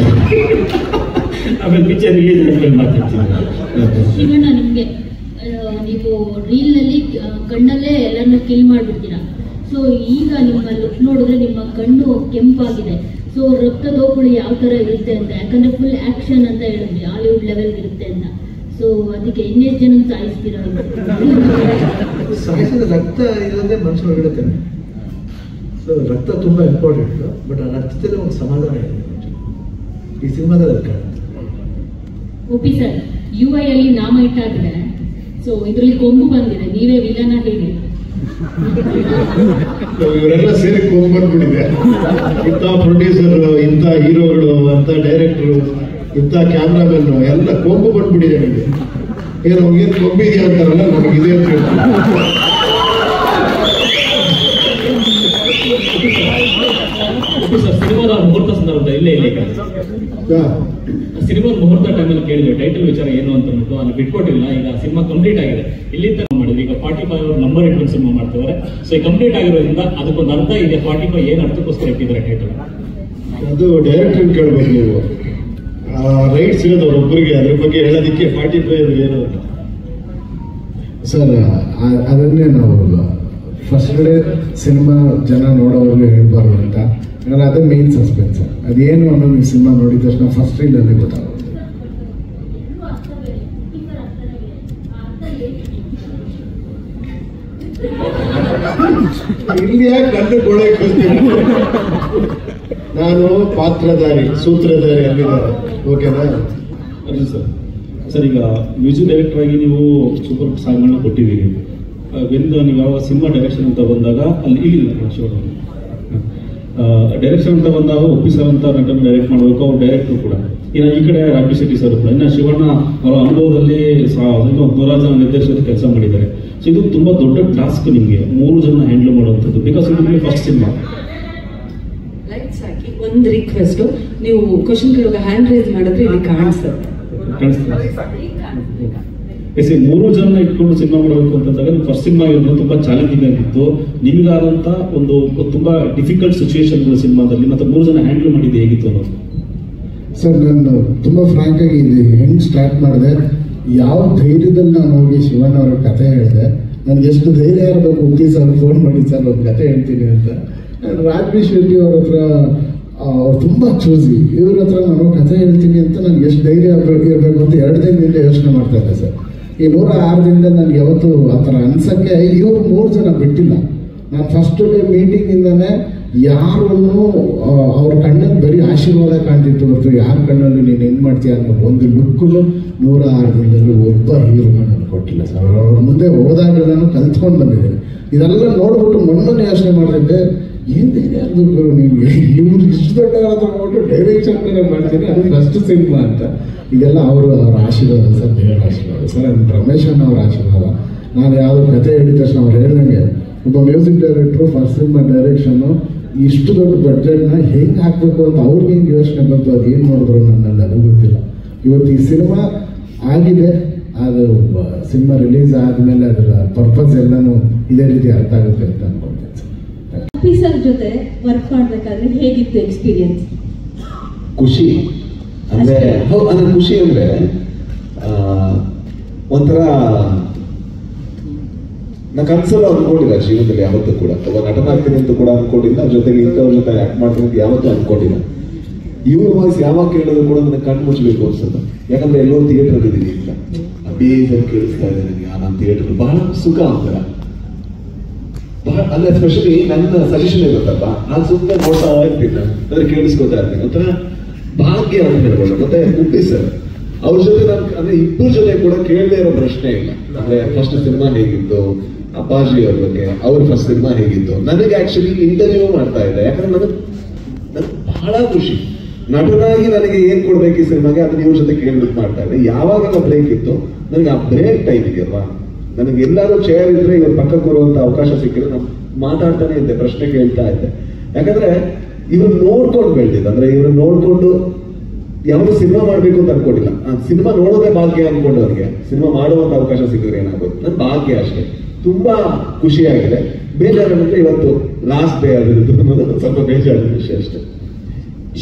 ಆಮೇಲೆ ಪಿಕ್ಚರ್ ರಿಲೀಸ್ ಆದ್ಮೇಲೆ ಮಾತಾಡ್ತೀನಿ. ಶಿವಣ್ಣ, ನಿಮ್ಗೆ ನೀವು ರೀಲ್ ನಲ್ಲಿ ಕಣ್ಣಲ್ಲೇ ಎಲ್ಲರನ್ನು ಕಿಲ್ ಮಾಡ್ಬಿಡ್ತೀರಾ. ಸೊ ಈಗ ನಿಮ್ಮ ಲುಕ್ ನೋಡಿದ್ರೆ ನಿಮ್ಮ ಕಣ್ಣು ಕೆಂಪಾಗಿದೆ. ಸೊ ರಕ್ತದೋಕುಳಿ ಯಾವ ತರ ಇರುತ್ತೆ ಅಂತ, ಯಾಕಂದ್ರೆ ಫುಲ್ ಆಕ್ಷನ್ ಅಂತ ಹೇಳಿದ್ರಿ, ಹಾಲಿವುಡ್ ಲೆವೆಲ್ ಇರುತ್ತೆ ಅಂತ. ಸೊ ಅದಕ್ಕೆ ಇನ್ನೆಷ್ಟು ಜನ ಸಾಯಿಸ್ತೀರಾ? ಸಾಯಿಸಿದ ರಕ್ತ ಇಲ್ಲದೆ ಮನುಷ್ಯ ಹೊರಗಡೆ ತಾನೆ. ಸೊ ರಕ್ತ ತುಂಬ ಇಂಪಾರ್ಟೆಂಟ್. ಬಟ್ ಆ ರಕ್ತದಲ್ಲಿ ಒಂದು ಸಮಾಧಾನ ಇದೆ ಈ ಸಿನಿಮಾದಲ್ಲಿ. ಅದಕ್ಕೆ ಒಪ್ಪಿ ಸರ್, UI ಅಲ್ಲಿ ನಾಮ ಇಟ್ಟಾಗಿದೆ. ಸೊ ಇದರಲ್ಲಿ ಕೊಂಬು ಬಂದಿದೆ, ನೀವೇ ವಿಲನ್ ಹೇಳಿ. ಇವರೆಲ್ಲ ಸೇರಿ ಕೊಂಬು ಬಂದ್ಬಿಟ್ಟಿದೆ. ಇಂಥ ಪ್ರೊಡ್ಯೂಸರ್, ಇಂಥ ಹೀರೋಗಳು, ಅಂತ ಡೈರೆಕ್ಟರು, ಇಂಥ ಕ್ಯಾಮ್ರಾಮನ್ ಎಲ್ಲ ಕೊಂಬು ಬಂದ್ಬಿಟ್ಟಿದೆ ನಿಮಗೆ. ಏನು ಕೊಂಬಿದೆಯಾ ಅಂತಾರಲ್ಲ, ನಮಗಿದೆ ಅಂತ ಹೇಳ್ತಾರೆ. ಸಿನಿಮಾದ ಮುಹೂರ್ತ ಸಂದರ್ಭ ಇಲ್ಲೇ ಸಿನಿಮಾದ ಮುಹೂರ್ತ ಟೈಮಲ್ಲಿ ಕೇಳಿದ್ವಿ ಟೈಟಲ್ ವಿಚಾರ ಏನು ಅಂತ ಅಂದ್ಬಿಟ್ಟು ಅಲ್ಲಿ ಬಿಟ್ಕೊಟ್ಟಿಲ್ಲ. ಈಗ ಸಿನಿಮಾ ಕಂಪ್ಲೀಟ್ ಆಗಿದೆ, ಇಲ್ಲಿ ತನಕ ಮಾಡಿದ್ವಿ. ಈಗ 45 ನಂಬರ್ ಇಟ್ಕೊಂಡು ಸಿನಿಮಾ ಮಾಡ್ತಿದ್ದಾರೆ. ಸೊ ಈ ಕಂಪ್ಲೀಟ್ ಆಗಿರೋದ್ರಿಂದ ಅದಕ್ಕೊಂದು ಅರ್ಥ ಇದೆ. 45 ಏನು ಅರ್ಥಕ್ಕೋಸ್ಕರ ಇಟ್ಟಿದ್ದಾರೆ ಟೈಟಲ್? ಅದು ಡೈರೆಕ್ಟರ್ ಕೇಳ್ಬೇಕು ನೀವು. ರೈಟ್ಸ್ ಇರೋದು ಅವರೊಬ್ಬರಿಗೆ, ಅದ್ರ ಬಗ್ಗೆ ಹೇಳೋದಕ್ಕೆ 45 ಅಂದ್ರೆ ಏನು ಸರ್. ಅದನ್ನೇ ನಾವು ಫಸ್ಟ್ ಡೇ ಸಿನಿಮಾ ಜನ ನೋಡೋವ್ರಿಗೆ ಹೇಳ್ಬಾರ್ದು ಅಂತ. ಯಾಕಂದ್ರೆ ಅದೇ ಮೇನ್ ಸಸ್ಪೆನ್ಸ್. ಅದೇನು ಅನ್ನೋದು ನೀವು ಸಿನಿಮಾ ನೋಡಿದ ತಕ್ಷಣ ಫಸ್ಟ್ ರೀಲಲ್ಲೇ ಗೊತ್ತಾಗುತ್ತೆ. ಇಲ್ಲಿ ಯಾಕೆ ಕಣ್ಣು ಕೊಡಕ್ಕೆ ನಾನು ಪಾತ್ರಧಾರಿ, ಸೂತ್ರಧಾರಿ ಅಲ್ಲಿದ್ದಾರೆ. ಓಕೆನಾ? ಅಲ್ಲ ಸರ್, ಈಗ ಮ್ಯೂಸಿಕ್ ಡೈರೆಕ್ಟರ್ ಆಗಿ ನೀವು ಸೂಪರ್ ಸಾಂಗ್ಗಳನ್ನ ಕೊಟ್ಟಿದ್ದೀರಿ. ನೀವು ಯಾವ ಸಿನಿಮಾ ಡೈರೆಕ್ಷನ್ ಅಂತ ಬಂದಾಗ ಅಲ್ಲಿ ಇಲ್ಲಿ ಡೈರೆಕ್ಷನ್ ಅಂತ ಬಂದಾಗ ಉಪ್ಪಿ ಸರ್ ಅಂತ ನಟನ ಡೈರೆಕ್ಟ್ ಮಾಡಬೇಕು, ಅವ್ರು ಡೈರೆಕ್ಟರ್ ಕೂಡ. ಇನ್ನು ಈ ಕಡೆ ರಾಬಿ ಶೆಟ್ಟಿ ಸರ್ ಕೂಡ, ಇನ್ನು ಶಿವಣ್ಣ ಅವರ ಅನುಭವದಲ್ಲಿ 100 ಜನ ನಿರ್ದೇಶಕರು ಕೆಲಸ ಮಾಡಿದ್ದಾರೆ. ಸೊ ಇದು ತುಂಬಾ ದೊಡ್ಡ ಟಾಸ್ಕ್ ನಿಮಗೆ, 3 ಜನ ಹ್ಯಾಂಡಲ್ ಮಾಡುವಂಥದ್ದು, ಬಿಕಾಸ್ ಇದು ನಿಮಗೆ ಫಸ್ಟ್ ಸಿನಿಮಾ. ಲೈಟ್ಸ್ ಹಾಕಿ ಒಂದು ರಿಕ್ವೆಸ್ಟ್, ನೀವು ಕ್ವಶನ್ ಕೇಳುವಾಗ ಹ್ಯಾಂಡ್ ರೈಸ್ ಮಾಡಿದ್ರೆ ಇಲ್ಲಿ ಕಾಣಿಸ್ತದೆ. 3 ಜನ ಇಟ್ಕೊಂಡು ಸಿನಿಮಾ ಮಾಡಬೇಕು ಅಂತಂದಾಗ ಫಸ್ಟ್ ಸಿನಿಮಾ ಇರೋದು ತುಂಬಾ ಚಾಲೆಂಜಿಂಗ್ ಆಗಿತ್ತು. ನಿಮಗಾದಂತ ಒಂದು ತುಂಬಾ ಡಿಫಿಕಲ್ಟ್ ಸಿಚುವೇಶನ್ ಸಿನಿಮಾದಲ್ಲಿ ಮತ್ತೆ 3 ಜನ ಹ್ಯಾಂಡಲ್ ಮಾಡಿದ್ದು ಹೇಗಿತ್ತು ಅನ್ನೋದು? ಸರ್, ನಾನು ತುಂಬ ಫ್ರಾಂಕ್ ಆಗಿ ಇದು ಹೆಂಗೆ ಸ್ಟಾರ್ಟ್ ಮಾಡಿದೆ, ಯಾವ ಧೈರ್ಯದಲ್ಲಿ ನಾನು ಹೋಗಿ ಶಿವಣ್ಣ ಅವ್ರ ಕಥೆ ಹೇಳಿದೆ, ನನಗೆ ಎಷ್ಟು ಧೈರ್ಯ ಇರಬೇಕು. ಉಪ್ಪಿ ಸರ್ ಫೋನ್ ಮಾಡಿ ಸರ್ ಒಂದು ಕಥೆ ಹೇಳ್ತೀನಿ ಅಂತ. ನಾನು ರಾಜ್ಬಿ ಶೆಟ್ಟಿ ಅವ್ರ ಹತ್ರ ಅವ್ರು ತುಂಬ ಚೂಸಿ, ಇವ್ರ ಹತ್ರ ನಾನು ಕಥೆ ಹೇಳ್ತೀನಿ ಅಂತ ನನಗೆ ಎಷ್ಟು ಧೈರ್ಯ ಇರಬೇಕು ಅಂತ 2 ದಿನದಿಂದ ಯೋಚನೆ ಮಾಡ್ತಾ ಇದ್ದೆ ಸರ್. ಈ 106 ದಿನದಿಂದ ನನಗೆ ಯಾವತ್ತು ಆ ಥರ ಅನ್ಸಕ್ಕೆ ಇವರು 3 ಜನ ಬಿಟ್ಟಿಲ್ಲ. ನಾನು ಫಸ್ಟ್ ಡೇ ಮೀಟಿಂಗಿಂದನೇ ಯಾರನ್ನು ಅವ್ರ ಕಣ್ಣಲ್ಲಿ ಬರೀ ಆಶೀರ್ವಾದ ಕಾಣ್ತಿತ್ತು ಹೊರತು ಯಾರ ಕಣ್ಣಲ್ಲಿ ನೀನು ಏನು ಮಾಡ್ತೀಯ ಅನ್ನೋ ಒಂದು ಲುಕ್ಕು 106 ದಿನದಲ್ಲಿ ಒಬ್ಬ ಹೀರೋನ ನಾನು ಕೊಟ್ಟಿಲ್ಲ ಸರ್. ಅವ್ರ ಮುಂದೆ ಹೋದಾಗ ನಾನು ಕಲ್ತ್ಕೊಂಡು ಬಂದಿದ್ದೇನೆ. ಇದೆಲ್ಲ ನೋಡ್ಬಿಟ್ಟು ಮೊನ್ನೆ ಯೋಚನೆ ಮಾಡ್ತಿದ್ದೆ, ಏನು ಧೈರ್ಯ ಆಗಬೇಕು ನಿಮಗೆ, ಇವ್ರು ಇಷ್ಟು ದೊಡ್ಡ ನೋಡ್ಬಿಟ್ಟು ಡೈರೆಕ್ಷನ್ ಮಾಡ್ತೀನಿ, ಅದು ಫಸ್ಟ್ ಸಿನಿಮಾ ಅಂತ. ಇದೆಲ್ಲ ಅವರ ಆಶೀರ್ವಾದ ಸರ್, ದೇವರ ಆಶೀರ್ವಾದ ಸರ್. ಅದು ರಮೇಶ್ ಅಣ್ಣ ಅವ್ರ ಆಶೀರ್ವಾದ. ನಾನು ಯಾವುದೋ ಕತೆ ಹೇಳಿದ ತಕ್ಷಣ ಅವ್ರು ಹೇಳ್ದಂಗೆ ಒಬ್ಬ music director first cinema direction ಇಷ್ಟು ದೊಡ್ಡ ಬಡ್ಜೆಟ್ನ ಹೆಂಗೆ ಹಾಕಬೇಕು ಅಂತ ಅವ್ರಿಗೆ ಹೆಂಗೆ ಯೋಚನೆ ಬಂತು, ಅದು ಏನು ನೋಡಿದ್ರು ನನ್ನಲ್ಲಿ ಅದು ಗೊತ್ತಿಲ್ಲ. ಇವತ್ತು ಈ ಸಿನಿಮಾ ಆಗಿದೆ, ಅದು ಸಿನಿಮಾ ರಿಲೀಸ್ ಆದಮೇಲೆ ಅದರ ಪರ್ಪಸ್ ಎಲ್ಲನೂ ಇದೇ ರೀತಿ ಅರ್ಥ ಆಗುತ್ತೆ ಅಂತ ಅನ್ಕೊಳ್ತೇನೆ ಸರ್. ಉಪ್ಪಿ ಸರ್ ಜೊತೆ ವರ್ಕ್ ಮಾಡಬೇಕಾದ್ರೆ ಹೇಗಿತ್ತು ಎಕ್ಸ್ಪೀರಿಯನ್ಸ್? ಖುಷಿ ಅಂದ್ರೆ ಅದ್ರ ಖುಷಿ ಅಂದ್ರೆ ಒಂಥರ ನಾ ಕನ್ಸಲ್ಲ ಅನ್ಕೊಂಡಿಲ್ಲ ಜೀವನದಲ್ಲಿ ಯಾವತ್ತೂ ಕೂಡ. ಒಬ್ಬ ನಟನಾಗ್ತೀನಿ ಅಂತ ಕೂಡ ಅನ್ಕೊಂಡಿಲ್ಲ, ಜೊತೆಗೆ ಇಂಥವ್ರ ಜೊತೆ ಆಕ್ಟ್ ಮಾಡ್ತೀನಿ ಅಂತ ಯಾವತ್ತೂ ಅನ್ಕೊಂಡಿಲ್ಲ. ಇವ್ರ ವಾಯ್ಸ್ ಯಾವಾಗ ಕೇಳಿದ್ರು ಕೂಡ ನನಗೆ ಕಣ್ಣು ಮುಚ್ಚಬೇಕು ಅನ್ಸುತ್ತೆ. ಯಾಕಂದ್ರೆ ಎಲ್ಲೋ ಥಿಯೇಟರ್ ಇದ್ದೀನಿ ಅಂತ ಅದೇ ಕೇಳಿಸ್ತಾ ಇದೆ ನನಗೆ. ನಾನು ಥಿಯೇಟರ್ ಬಹಳ ಸುಖ ಅಂತಾರ ಅಂದ್ರೆ ಸ್ಪೆಷಲಿ ನನ್ನ ಸಜೆಷನ್ ಇರುತ್ತಲ್ಲ, ನಾನು ಸುಮ್ಮನೆ ನೋಡ್ತಾ ಇರ್ತೀನಿ, ಅಂದ್ರೆ ಕೇಳಿಸ್ಕೊತಾ ಇರ್ತೀನಿ. ಒಂಥರ ಭಾಗ್ಯ ಅಂತ ಹೇಳ್ಬೋದು. ಮತ್ತೆ ಉಪ್ಪಿ ಸರ್ ಅವ್ರ ಜೊತೆ ನಾನು ಅಂದ್ರೆ ಇಬ್ಬರ ಜೊತೆ ಕೂಡ ಕೇಳದೇ ಇರೋ ಪ್ರಶ್ನೆ ಇಲ್ಲ. ಅಂದ್ರೆ ಫಸ್ಟ್ ಸಿನಿಮಾ ಹೇಗಿತ್ತು, ಅಪ್ಪಾಜಿ ಅವ್ರ ಬಗ್ಗೆ ಅವ್ರ ಫಸ್ಟ್ ಸಿನಿಮಾ ಹೇಗಿತ್ತು, ನನಗೆ ಆಕ್ಚುಲಿ ಇಂಟರ್ವ್ಯೂ ಮಾಡ್ತಾ ಇದ್ದೆ. ಯಾಕಂದ್ರೆ ನನಗೆ ಬಹಳ ಖುಷಿ, ನಟನಾಗಿ ನನಗೆ ಏನ್ ಕೊಡ್ಬೇಕು ಈ ಸಿನಿಮಾಗೆ ಅದನ್ನ ಇವ್ರ ಜೊತೆ ಕೇಳ್ಬಿಟ್ಟು ಮಾಡ್ತಾ ಇದ್ದೆ. ಯಾವಾಗ ಬ್ರೇಕ್ ಇತ್ತು ನನಗೆ ಆ ಬ್ರೇಕ್ ಟೈಮ್ ಇದೆಯಲ್ವಾ, ನನಗೆ ಎಲ್ಲಾರು ಚೇರ್ ಇದ್ರೆ ಇವ್ರ ಪಕ್ಕ ಕೂರುವಂತ ಅವಕಾಶ ಸಿಕ್ಕಿದ್ರೆ ನಾನು ಮಾತಾಡ್ತಾನೆ ಇದ್ದೆ, ಪ್ರಶ್ನೆ ಕೇಳ್ತಾ ಇದ್ದೆ. ಯಾಕಂದ್ರೆ ಇವ್ರು ನೋಡ್ಕೊಂಡು ಬೆಳ್ದಿದ್ದೆ. ಅಂದ್ರೆ ಇವ್ರು ನೋಡ್ಕೊಂಡು ಯಾವುದು ಸಿನಿಮಾ ಮಾಡ್ಬೇಕು ಅಂತ ಅನ್ಕೊಂಡಿಲ್ಲ. ಸಿನಿಮಾ ನೋಡೋದೇ ಭಾಗ್ಯ ಅನ್ಕೊಂಡು ನನಗೆ ಸಿನಿಮಾ ಮಾಡುವಂತ ಅವಕಾಶ ಸಿಕ್ಕಿದ್ರೆ ಏನಾಗೋದು ನನ್ನ ಭಾಗ್ಯ ಅಷ್ಟೇ. ತುಂಬಾ ಖುಷಿಯಾಗಿದೆ. ಬೇಜಾರಾಗುತ್ತೆ ಇವತ್ತು ಲಾಸ್ಟ್ ಡೇ ಆಗಿರೋದು ಅನ್ನೋದು ಸ್ವಲ್ಪ ಬೇಜಾರಾದ ವಿಷಯ ಅಷ್ಟೇ.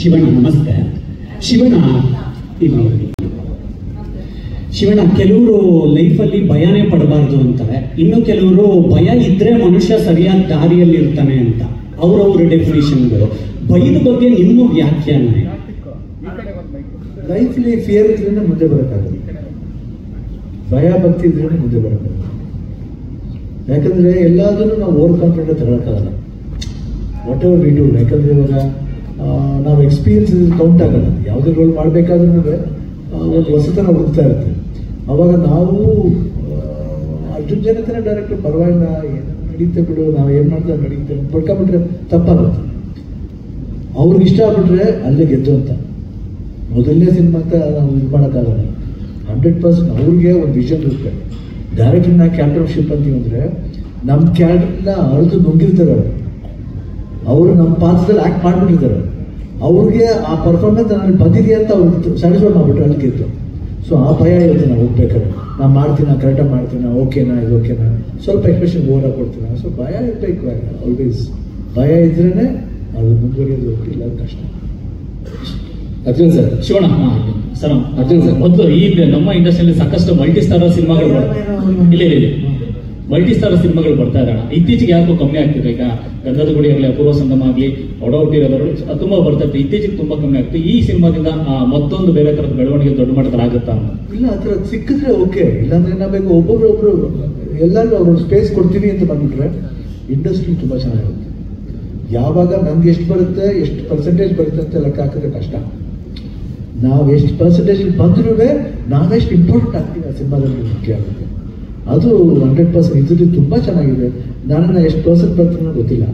ಶಿವಣ್ಣ ನಮಸ್ತೆ. ಶಿವಣ್ಣ ಕೆಲವರು ಲೈಫಲ್ಲಿ ಭಯನೇ ಪಡಬಾರ್ದು ಅಂತಾರೆ, ಇನ್ನು ಕೆಲವರು ಭಯ ಇದ್ರೆ ಮನುಷ್ಯ ಸರಿಯಾದ ದಾರಿಯಲ್ಲಿ ಇರ್ತಾನೆ ಅಂತ ಅವರವರ ಡೆಫಿನೇಷನ್ಗಳು. ಭಯದ ಬಗ್ಗೆ ನಿಮ್ಮ ವ್ಯಾಖ್ಯಾನ? ಲೈಫ್ಲಿ ಫಿಯರ್ ಇದ್ರೇನೆ ಮುಂದೆ ಬರೋಕ್ಕಾಗಲ್ಲ, ಭಯ ಭಕ್ತಿ ಇದ್ರೇನೆ ಮುಂದೆ ಬರೋಕ್ಕಾಗಲ್ಲ. ಯಾಕಂದ್ರೆ ಎಲ್ಲದನ್ನು ನಾವು ಓವರ್ ಕಾನ್ಫಿಡೆಂಟ್ ತಗೊಳಕ್ಕಾಗಲ್ಲ, ವಾಟ್ ಎವರ್ ವಿ ಡೂ. ಯಾಕಂದ್ರೆ ಇವಾಗ ನಾವು ಎಕ್ಸ್ಪೀರಿಯನ್ಸ್ ಕೌಂಟ್ ಆಗಲ್ಲ. ಯಾವುದೇ ರೋಲ್ ಮಾಡಬೇಕಾದ್ರೂ ಒಂದು ಹೊಸತನ ಹುಡುಕ್ತಾ ಇರುತ್ತೆ. ಅವಾಗ ನಾವು ಅರ್ಜುನ್ ಜನತನ ಡೈರೆಕ್ಟರ್ ಪರವಾಗಿಲ್ಲ, ಏನು ನಡೀತೆ ಬಿಡು, ನಾವು ಏನು ಮಾಡ್ತಾರೆ ನಡೀತೆ ಪಡ್ಕೊಂಡ್ಬಿಟ್ರೆ ತಪ್ಪಾಗುತ್ತೆ. ಅವ್ರಿಗೆ ಇಷ್ಟ ಆಗ್ಬಿಟ್ರೆ ಅಲ್ಲೇ ಗೆದ್ದು ಅಂತ. ಮೊದಲನೇ ಸಿನಿಮಾ ಅಂತ ನಾವು ಇದು ಮಾಡೋಕ್ಕಾಗಲ್ಲ. 100% ಅವ್ರಿಗೆ ಒಂದು ವಿಷನ್ ಇರುತ್ತೆ. ಡೈರೆಕ್ಟರ್ನ ಕ್ಯಾರೆಕ್ಟರ್ಶಿಪ್ ಅಂತೀವಿ ಅಂದರೆ ನಮ್ಮ ಕ್ಯಾರೆಕ್ಟರ್ನ ಅರ್ದು ನುಗ್ಗಿರ್ತಾರೆ ಅವರು ನಮ್ಮ ಪಾತ್ರದಲ್ಲಿ ಆ್ಯಕ್ಟ್ ಮಾಡಿಬಿಟ್ಟಿರ್ತಾರೆ. ಅವ್ರಿಗೆ ಆ ಪರ್ಫಾರ್ಮೆನ್ಸ್ ನನಗೆ ಬಂದಿದೆಯಾ ಅಂತ ಅವ್ರಿಗೆ ಸ್ಯಾಟಿಸ್ಫೈ ಮಾಡಿಬಿಟ್ರೆ ಅಲ್ಲಿ ಗೆದ್ದು. ಸೊ ಆ ಭಯ ಇರುತ್ತೆ ನಾವು ಹೋಗ್ಬೇಕಾದ್ರೆ. ನಾನು ಮಾಡ್ತೀನ, ಕರೆಕ್ಟಾಗಿ ಮಾಡ್ತೀನ, ಓಕೆನಾ ಇದು ಓಕೆನಾ, ಸ್ವಲ್ಪ ಎಕ್ಸ್ಪ್ರೆಷನ್ ಓವರ್ ಕೊಡ್ತೀನ. ಸೊ ಭಯ ಇರಬೇಕು ಆಲ್ವೇಸ್. ಭಯ ಇದ್ರೇ ಅದು ಮುಂದುವರಿಯೋದು, ಇಲ್ಲ ಕಷ್ಟ. Arjun sir, Shivanna sir, Arjun sir, ಮೊದಲು ಈ ನಮ್ಮ ಇಂಡಸ್ಟ್ರಿಯಲ್ಲಿ ಸಾಕಷ್ಟು ಮಲ್ಟಿ ಸ್ಟಾರರ್ ಸಿನಿಮಾಗಳು ಇಲ್ಲ ಮಲ್ಟಿ ಸ್ಟಾರರ್ ಸಿನಿಮಾಗಳು ಬರ್ತಾ ಇರೋಣ. ಇತ್ತೀಚೆಗೆ ಯಾಕೋ ಕಮ್ಮಿ ಆಗ್ತಿದೆ. ಈಗ ಗಂಧದ ಗುಡಿ ಆಗಲಿ, ಅಪೂರ್ವ ಸಂಗಮ ಆಗಲಿ, ಒಡಹುಟ್ಟಿರೋದ್ರು ತುಂಬಾ ಬರ್ತಾ ಇತ್ತು. ಇತ್ತೀಚೆಗೆ ತುಂಬಾ ಕಮ್ಮಿ ಆಗ್ತದೆ. ಈ ಸಿನಿಮಾದಿಂದ ಮತ್ತೊಂದು ಬೇರೆ ತರದ ಬೆಳವಣಿಗೆ ದೊಡ್ಡ ಮಟ್ಟದಲ್ಲಿ ಆಗುತ್ತಾ ಅಂತ? ಇಲ್ಲ, ಆ ಥರ ಸಿಕ್ಕಿದ್ರೆ ಓಕೆ. ಇಲ್ಲಾಂದ್ರೆ ಏನಾಗಬೇಕು, ಒಬ್ಬೊಬ್ರು ಎಲ್ಲರೂ ಅವ್ರವ್ರ ಸ್ಪೇಸ್ ಕೊಡ್ತೀವಿ ಅಂತ ಬಂದ್ಬಿಟ್ರೆ ಇಂಡಸ್ಟ್ರಿ ತುಂಬ ಚೆನ್ನಾಗಿರುತ್ತೆ. ಯಾವಾಗ ನಮ್ಗೆ ಎಷ್ಟು ಬರುತ್ತೆ, ಎಷ್ಟು ಪರ್ಸೆಂಟೇಜ್ ಬರುತ್ತೆ ಅಂತ ಲೆಕ್ಕ ಹಾಕಿದ್ರೆ ಕಷ್ಟ. ನಾವು ಎಷ್ಟು ಪರ್ಸೆಂಟೇಜ್ ಬಂದ್ರೂ ನಾವೆಷ್ಟು ಇಂಪಾರ್ಟೆಂಟ್ ಆಗ್ತೀವಿ ಆ ಸಿನಿಮಾದಲ್ಲಿ ಮುಖ್ಯ ಆಗುತ್ತೆ. ಅದು 100% ಇದರಲ್ಲಿ ತುಂಬ ಚೆನ್ನಾಗಿದೆ. ನಾನು ಎಷ್ಟು ಪರ್ಸೆಂಟ್ ಬರ್ತೀನೋ ಗೊತ್ತಿಲ್ಲ.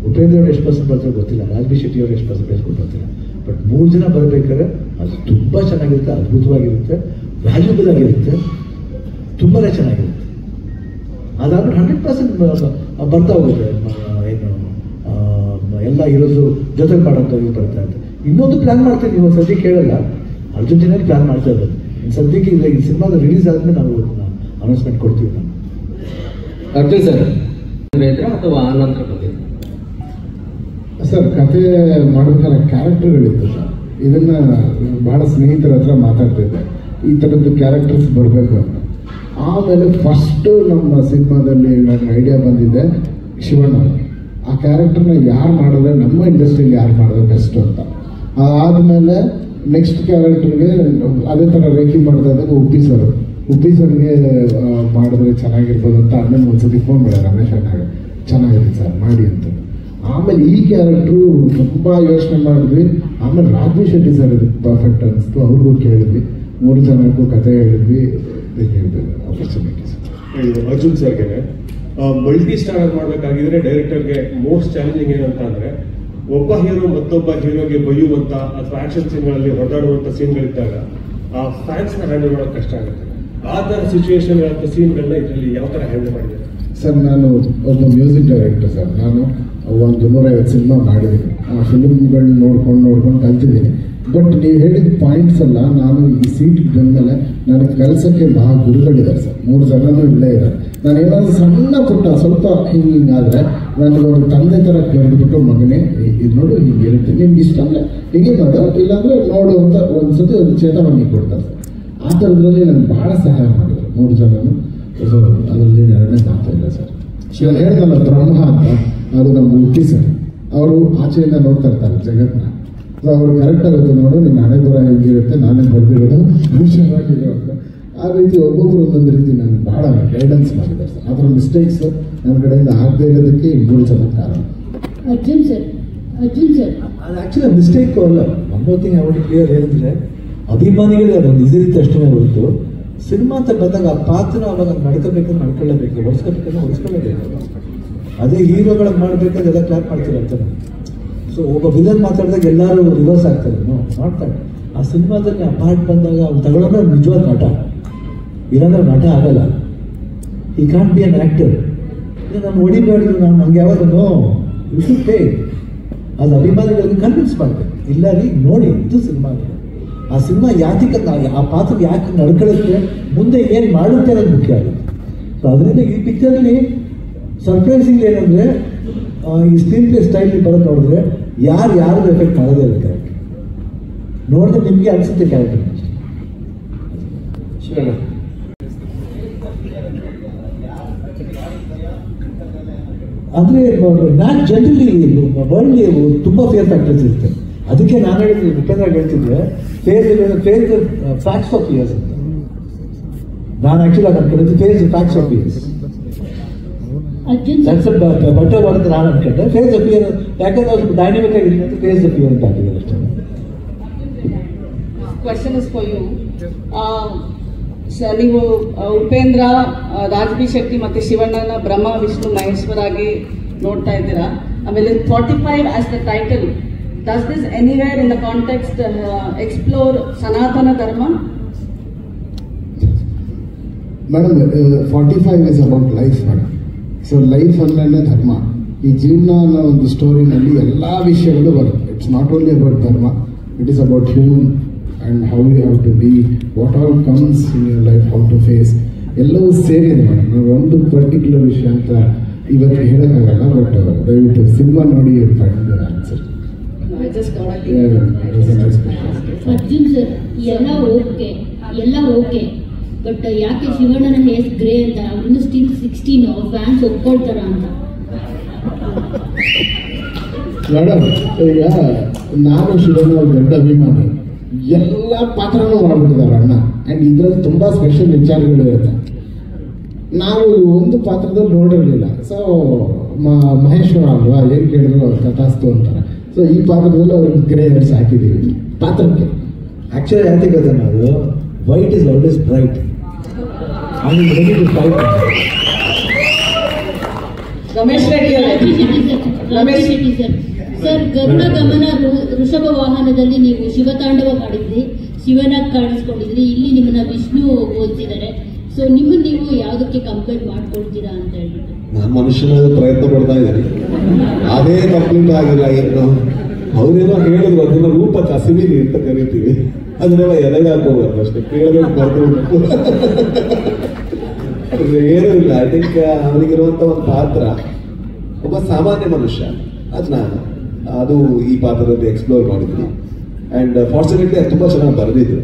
ಉಪೇಂದ್ರ ಅವ್ರು ಎಷ್ಟು ಪರ್ಸೆಂಟ್ ಬರ್ತಾರೆ ಗೊತ್ತಿಲ್ಲ, ರಾಜ್ಬಿ ಶೆಟ್ಟಿ ಅವ್ರು ಎಷ್ಟು ಪರ್ಸೆಂಟೇಜ್ ಗೊತ್ತಿಲ್ಲ. ಬಟ್ 3 ಜನ ಬರಬೇಕಾದ್ರೆ ಅದು ತುಂಬ ಚೆನ್ನಾಗಿರುತ್ತೆ, ಅದ್ಭುತವಾಗಿರುತ್ತೆ, ವ್ಯಾಲ್ಯೂಬಲ್ ಆಗಿರುತ್ತೆ, ತುಂಬಾ ಚೆನ್ನಾಗಿರುತ್ತೆ. ಅದಾದ್ಮೇಲೆ 100% ಬರ್ತಾ ಹೋಗುತ್ತೆ. ಏನು ಎಲ್ಲ ಇರೋದು ಜೊತೆಗೆ ಮಾಡೋಂಥವ್ರಿಗೆ ಬರ್ತಾ ಇರುತ್ತೆ. ಇನ್ನೊಂದು ಪ್ಲಾನ್ ಮಾಡ್ತೀವಿ, ನೀವು ಸದ್ಯಕ್ಕೆ ಕೇಳಲ್ಲ, ಅರ್ಜೆಂಟೀನಾಗಿ ಪ್ಲಾನ್ ಮಾಡ್ತಾ ಇರೋದು. ಸದ್ಯಕ್ಕೆ ಈ ಸಿನಿಮಾದ ರಿಲೀಸ್ ಆದ್ಮೇಲೆ ನಾವು ಅನೌನ್ಸ್ಮೆಂಟ್ ಕೊಡ್ತೀವಿ. ನಾವು ಅರ್ಜುನ್ ಸರ್ ಅಥವಾ ಆನಂತರ ಬಂದಿದ್ರು ಸರ್, ಕತೆ ಮಾಡ್ಬೇಕಾದ್ರೆ ಕ್ಯಾರೆಕ್ಟರ್ಗಳಿತ್ತು ಸರ್. ಇದನ್ನ ಬಹಳ ಸ್ನೇಹಿತರ ಹತ್ರ ಮಾತಾಡ್ತಿದ್ದೆ, ಈ ಥರದ್ದು ಕ್ಯಾರೆಕ್ಟರ್ಸ್ ಬರಬೇಕು ಅಂತ. ಆಮೇಲೆ ಫಸ್ಟ್ ನಮ್ಮ ಸಿನಿಮಾದಲ್ಲಿ ನನಗೆ ಐಡಿಯಾ ಬಂದಿದ್ದೆ ಶಿವಣ್ಣ. ಆ ಕ್ಯಾರೆಕ್ಟರ್ನ ಯಾರು ಮಾಡಿದ್ರೆ, ನಮ್ಮ ಇಂಡಸ್ಟ್ರಿಗೆ ಯಾರು ಮಾಡಿದ್ರೆ ಬೆಸ್ಟ್ ಅಂತ. ಆದಮೇಲೆ ನೆಕ್ಸ್ಟ್ ಕ್ಯಾರೆಕ್ಟರ್ಗೆ ಅದೇ ಥರ ರೇಖಿ ಮಾಡ್ತಾ ಇದ್ದಾಗ ಉಪ್ಪಿ ಸರ್ಗೆ ಮಾಡಿದ್ರೆ ಚೆನ್ನಾಗಿರ್ಬೋದು ಅಂತ ಅಣ್ಣನ ಒಂದ್ಸತಿ ಫೋನ್ ಮಾಡಿದೆ, ರಮೇಶ್ ಅಣ್ಣಗೆ ಚೆನ್ನಾಗಿದೆ ಸರ್ ಮಾಡಿ ಅಂತ. ಆಮೇಲೆ ಈ ಕ್ಯಾರೆಕ್ಟ್ರು ತುಂಬ ಯೋಚನೆ ಮಾಡಿದ್ವಿ. ಆಮೇಲೆ ರಾಜ್ಬಿ ಶೆಟ್ಟಿ ಸರ್ ಇದಕ್ಕೆ ಪರ್ಫೆಕ್ಟ್ ಅನಿಸ್ತು, ಅವ್ರಿಗೂ ಕೇಳಿದ್ವಿ, 3 ಜನಕ್ಕೂ ಕತೆ ಹೇಳಿದ್ವಿ, ಆಪರ್ಚುನಿಟೀಸ್. ಅರ್ಜುನ್ ಸರ್ಗೆ ಮಲ್ಟಿ ಸ್ಟಾರ್ ಮಾಡಬೇಕಾಗಿದ್ರೆ ಡೈರೆಕ್ಟರ್ಗೆ ಮೋಸ್ಟ್ ಚಾಲೆಂಜಿಂಗ್ ಏನಂತ ಅಂದ್ರೆ, ಒಬ್ಬ ಹೀರೋ ಮತ್ತೊಬ್ಬ ಹೀರೋಗೆ ಬೈಯುವಂತ ಅಥವಾ ಆಕ್ಷನ್ ಸೀನ್ಗಳಲ್ಲಿ ಹೊಡೆದಾಡುವಂತ ಸೀನ್ಗಳಿದ್ದಾಗ ಆ ಫ್ಯಾನ್ಸ್ ನ ಹ್ಯಾಂಡಲ್ ಮಾಡೋದು ಕಷ್ಟ ಆಗುತ್ತೆ. ಆ ತರ ಸಿಚುವೇಶನ್ ಸೀನ್ಗಳನ್ನ ಇದರಲ್ಲಿ ಯಾವ ತರ ಹ್ಯಾಂಡಲ್ ಮಾಡಿದ್ದಾರೆ ಸರ್? ನಾನು ಒಬ್ಬ ಮ್ಯೂಸಿಕ್ ಡೈರೆಕ್ಟರ್ ಸರ್. ನಾನು 150 ಸಿನಿಮಾ ಮಾಡಿದ್ದೀನಿ, ಆ ಫಿಲ್ಮ್ಗಳನ್ನ ನೋಡ್ಕೊಂಡು ಕಲ್ತಿದ್ದೀನಿ. ಬಟ್ ನೀವು ಹೇಳಿದ ಪಾಯಿಂಟ್ಸ್ ಎಲ್ಲ ನಾನು ಈ ಸೀಟ್ಗೆ ಬಂದಮೇಲೆ ನನಗೆ ಕಲಿಸೋಕ್ಕೆ ಮಹಾ ಗುರುಗಳಿದ್ದಾರೆ ಸರ್. 3 ಜನನೂ ಇಲ್ಲೇ ಇದ್ದಾರೆ. ನಾನು ಏನಾದರೂ ಸಣ್ಣ ಪುಟ್ಟ ಸ್ವಲ್ಪ ಹಿಂಗಾದರೆ ನನಗೊಂದು ತಂದೆ ಥರ ಕರೆದುಬಿಟ್ಟು, ಮಗನೇ ಇದು ನೋಡು ಹಿಂಗಿರುತ್ತೆ, ನಿಮ್ಗೆ ಇಷ್ಟ ಅಂದರೆ ಹೀಗೆ ಮಾಡು, ಇಲ್ಲಾಂದರೆ ನೋಡು ಅಂತ ಒಂದ್ಸತಿ ಒಂದು ಚೇತವನ್ನಿ ಕೊಡ್ತಾರೆ ಸರ್. ಆ ಥರದ್ರಲ್ಲಿ ನನಗೆ ಭಾಳ ಸಹಾಯ ಮಾಡಿದ್ರು 3 ಜನನು. ಸೊ ಅದರಲ್ಲಿ ಎರಡನೇ ಮಾತಾ ಇಲ್ಲ ಸರ್. ಇವಾಗ ಹೇಳಿದಲ್ಲ ಬ್ರಹ್ಮ ಅಂತ, ಅದು ನಮ್ಮ ಉಪ್ಪಿ ಸರ್. ಅವರು ಆಚೆಯಿಂದ ನೋಡ್ತಾ ಇರ್ತಾರೆ ಜಗತ್ತನ್ನ. ಸೊ ಅವ್ರು ಕರೆಕ್ಟ್ ಆಗುತ್ತೆ, ನೋಡು ನಿನ್ನ ಹಣೆ ಬರ ಹೇಗಿರುತ್ತೆ, ನಾನೇ ಬರ್ದಿರೋದು ಹುಷಾರಾಗಿರೋ ಅಂತ. ಆ ರೀತಿ ಒಬ್ಬೊಬ್ರು ಒಂದೊಂದು ರೀತಿ ನನಗೆ ಬಹಳ ಗೈಡೆನ್ಸ್ ಮಾಡಿದ್ದಾರೆ ಸರ್. ಅದರ ಮಿಸ್ಟೇಕ್ಸ್ ನನ್ನ ಕಡೆಯಿಂದ ಆಗದೆ ಇರೋದಕ್ಕೆ 3 ಜನ ಕಾರಣ. ಅರ್ಜುನ್ ಸರ್ ಅದು ಆಕ್ಚುಲಿ ಮಿಸ್ಟೇಕು ಅಲ್ಲ. One more thing I want to clear ಹೇಳಿದ್ರೆ, ಅಭಿಮಾನಿಗಳಿಗೆ ಅದೊಂದು ಇದಿರುತ್ತೆ ಅಷ್ಟೇ ಹೊರತು, ಸಿನಿಮಾ ಅಂತ ಬಂದಾಗ ಆ ಪಾತ್ರ ಅವಾಗ ನಡ್ಕೋಬೇಕಂದ್ರೆ ನಡ್ಕೊಳ್ಳೇಬೇಕು, ಹೊಡ್ಸ್ಕೋಬೇಕಂದ್ರೆ ಹೊಡ್ಸ್ಕೊಳ್ಳೇಬೇಕು. ಅದೇ ಹೀರೋಗಳಿಗೆ ಮಾಡಬೇಕಾದ್ರೆ ಎಲ್ಲ ಕ್ಲಾಪ್ ಮಾಡ್ತಿರಂತ. ಸೊ ಒಬ್ಬ ವಿಲನ್ ಮಾತಾಡಿದಾಗ ಎಲ್ಲರೂ ರಿವರ್ಸ್ ಆಗ್ತಾರೆ, ಮಾಡ್ತಾರೆ. ಆ ಸಿನಿಮಾದಲ್ಲಿ ಆ ಪಾರ್ಟ್ ಬಂದಾಗ ಅವ್ನು ತಗೊಳ್ಳೋದ್ರೆ ನಿಜವಾದ ನಟ, ಇಲ್ಲಾಂದ್ರೆ ನಟ ಆಗಲ್ಲ. ಈ ಕಾಂಟ್ ಬಿ ಅನ್ ಆಕ್ಟರ್. ನಾನು ಹೊಡಿಬೇಡ್ದು, ನಮ್ಗೆ ಯಾವಾಗಲೂ ಯು ಶುಡ್ ಪೇ. ಅದು ಅಭಿಮಾನಿಗಳಿಗೆ ಕನ್ವಿನ್ಸ್ ಮಾಡಬೇಕು, ಇಲ್ಲ ರೀ ನೋಡಿ ಇದು ಸಿನಿಮಾ, ಆ ಸಿನಿಮಾ ಯಾತಿಕ ಆ ಪಾತ್ರ ಯಾಕೆ ನಡ್ಕೊಳ್ಳುತ್ತೆ, ಮುಂದೆ ಏನು ಮಾಡುತ್ತೆ ಅನ್ನೋದು ಮುಖ್ಯ ಆಗುತ್ತೆ. ಸೊ ಅದರಿಂದ ಈ ಪಿಕ್ಚರಲ್ಲಿ ಸರ್ಪ್ರೈಸಿಂಗ್ ಏನಂದರೆ, ಈ ಸ್ಕ್ರೀನ್ ಪ್ಲೇ ಸ್ಟೈಲ್ ಬರೋದು ನೋಡಿದ್ರೆ ಯಾರ್ದು ಎಫೆಕ್ಟ್ ಮಾಡೋದೇ ಇಲ್ಲ. ಕ್ಯಾರೆಕ್ಟರ್ ನೋಡಿದ್ರೆ ನಿಮಗೆ ಅನಿಸುತ್ತೆ ಕ್ಯಾರೆಕ್ಟರ್ ಶಿವಣ್ಣ. ಅಂದರೆ ನಾನು ಜನರಲಿ ವರ್ಲ್ಡ್ಲಿ ತುಂಬ ಫೇರ್ ಫ್ಯಾಕ್ಟರ್ಸ್ ಇರುತ್ತೆ. ಅದಕ್ಕೆ ನಾನು ಹೇಳಿದ್ವಿ, ಉಪೇಂದ್ರ ಹೇಳ್ತಿದ್ದೆ ಫೇರ್ ಫ್ಯಾಕ್ಟ್ಸ್ ಆಫ್ ಇಯರ್ಸ್ ಅಂತ. ನಾನು ಆಕ್ಚುಲಿ ಅದನ್ನು ಕರೆದು face facts of years butter ಅಂತ ನಾನು ಅನ್ಕೊಂಡೆ. ಫೇಸ್ ಆಫ್ ಇಯರ್ ಯಾಕಂದ್ರೆ ಸ್ವಲ್ಪ ಡೈನಾಮಿಕ್ ಆಗಿರಲಿ ಅಂತ ಫೇಸ್ ಆಫ್ ಇಯರ್ ಅಂತ ಹಾಕಿದ್ದಾರೆ ಅಷ್ಟೇ. Question is for you. ನೀವು ಉಪೇಂದ್ರ, ರಾಜ್ಬಿ ಶೆಟ್ಟಿ ಮತ್ತೆ ಶಿವಣ್ಣನ ಬ್ರಹ್ಮ ವಿಷ್ಣು ಮಹೇಶ್ವರ ಆಗಿ ನೋಡ್ತಾ ಇದ್ದೀರಾ. ಆಮೇಲೆ 45 as the title. Does this anywhere in the context explore ಸನಾತನ ಧರ್ಮ? Madam, 45 is about life madam. So life ಅಂದ್ರೆ ಧರ್ಮ. ಈ ಜೀವನ ಅನ್ನೋ ಒಂದು ಸ್ಟೋರಿನಲ್ಲಿ ಎಲ್ಲ ವಿಷಯಗಳು ಬರುತ್ತೆ. It's not only about dharma, it is about human and how you have to be, what all comes in your life, how to face, ಎಲ್ಲವೂ ಸೇರಿದೆ ಮೇಡಮ್. ನಾವು ಒಂದು ಪರ್ಟಿಕ್ಯುಲರ್ ವಿಷಯ ಅಂತ ಇವತ್ತು ಹೇಳೋಕ್ಕಾಗಲ್ಲ. ಬಟ್ ದಯವಿಟ್ಟು ಸಿನಿಮಾ ನೋಡಿ ಫೈಂಡ್ ಆನ್ಸರ್. ಅರ್ಜುನ್ ಸರ್, ಎಲ್ಲ ಓಕೆ ಬಟ್ ಯಾಕೆ ಶಿವಣ್ಣನ ಹೇಸ್ ಗ್ರೇ ಅಂತ? ಅವ್ರನ್ನ ಸ್ಟಿಲ್ 16 ಫ್ಯಾನ್ಸ್ ಒಪ್ಕೊಳ್ತಾರ ಅಂತ. ಮೇಡಮ್, ಈಗ ನಾನು ಶಿವಣ್ಣ ದೊಡ್ಡ ಅಭಿಮಾನಿ, ಎಲ್ಲ ಪಾತ್ರನೂ ಮಾಡ್ಬಿಟ್ಟಿದ್ದಾರೆ ಅಣ್ಣ. ಆ್ಯಂಡ್ ಇದರಲ್ಲಿ ತುಂಬ ಸ್ಪೆಷಲ್ ವಿಚಾರಗಳು ಇರುತ್ತೆ. ನಾವು ಒಂದು ಪಾತ್ರದಲ್ಲಿ ನೋಡಿರಲಿಲ್ಲ. ಸೊ ಮಹೇಶ್ವರ ಅಲ್ವಾ, ಏನು ಕೇಳಿದ್ರು ಕಥಾಸ್ತು ಅಂತಾರೆ. ಸೊ ಈ ಪಾತ್ರದಲ್ಲಿ ಅವ್ರಿಗೆ ಗ್ರೇ ಹೇರ್ಸ್ ಹಾಕಿದ್ದೀವಿ ಪಾತ್ರಕ್ಕೆ. ಆಕ್ಚುಲಿ ಯಾಕೆ ಗೊತ್ತಾ, ನಾವು white is always bright. Ramesh Reddy ಅವರೇ. ರಮೇಶ್ ಶೆಟ್ಟಿ ಸರ್. ಸರ್, ಗರುಡ ಗಮನ ಋಷಭ ವಾಹನದಲ್ಲಿ ನೀವು ಶಿವತಾಂಡವ ಮಾಡಿದ್ರಿ, ಶಿವನಾಗಿ ಕಾಣಿಸ್ಕೊಂಡಿದ್ರಿ. ಇಲ್ಲಿ ನಿಮ್ಮನ್ನ ವಿಷ್ಣು ಹೋಲ್ತಿದ್ದಾರೆ. ಸೊ ನಿಮ್ಮನ್ನ ನೀವು ಯಾವುದಕ್ಕೆ ಕಂಪೇರ್ ಮಾಡ್ಕೊಳ್ತೀರಾ ಅಂತ ಹೇಳ್ಬಿಟ್ಟು? ನಾನು ಮನುಷ್ಯನಾದ ಪ್ರಯತ್ನ ಪಡ್ತಾ ಇದ್ದೀನಿ, ಅದೇ ಕಂಪ್ಲೀಟ್ ಆಗಿಲ್ಲ. ಏನು ಅವ್ರೇನೋ ಹೇಳಿದ್ರು, ಅದನ್ನ ರೂಪ ಕಸಿಮಿಲಿ ಅಂತ ಕರಿತೀವಿ, ಅದನ್ನೆಲ್ಲ ಎಲೆಗೆ ಹಾಕೋಬಾರ್ದು ಅಷ್ಟೇ, ಕೇಳಬೇಕು ಬರ್ಬೇಕು. ಏನೂ ಇಲ್ಲ. ಐ ಥಿಂಕ್ ಅವನಿಗಿರುವಂತ ಒಂದು ಪಾತ್ರ ಒಬ್ಬ ಸಾಮಾನ್ಯ ಮನುಷ್ಯ, ಅದು ಈ ಪಾತ್ರದಲ್ಲಿ ಎಕ್ಸ್ಪ್ಲೋರ್ ಮಾಡಿದ್ವಿ. ಅಂಡ್ ಫಾರ್ಚುನೇಟ್ಲಿ ಅದು ತುಂಬಾ ಚೆನ್ನಾಗಿ ಬರೆದಿದ್ರು.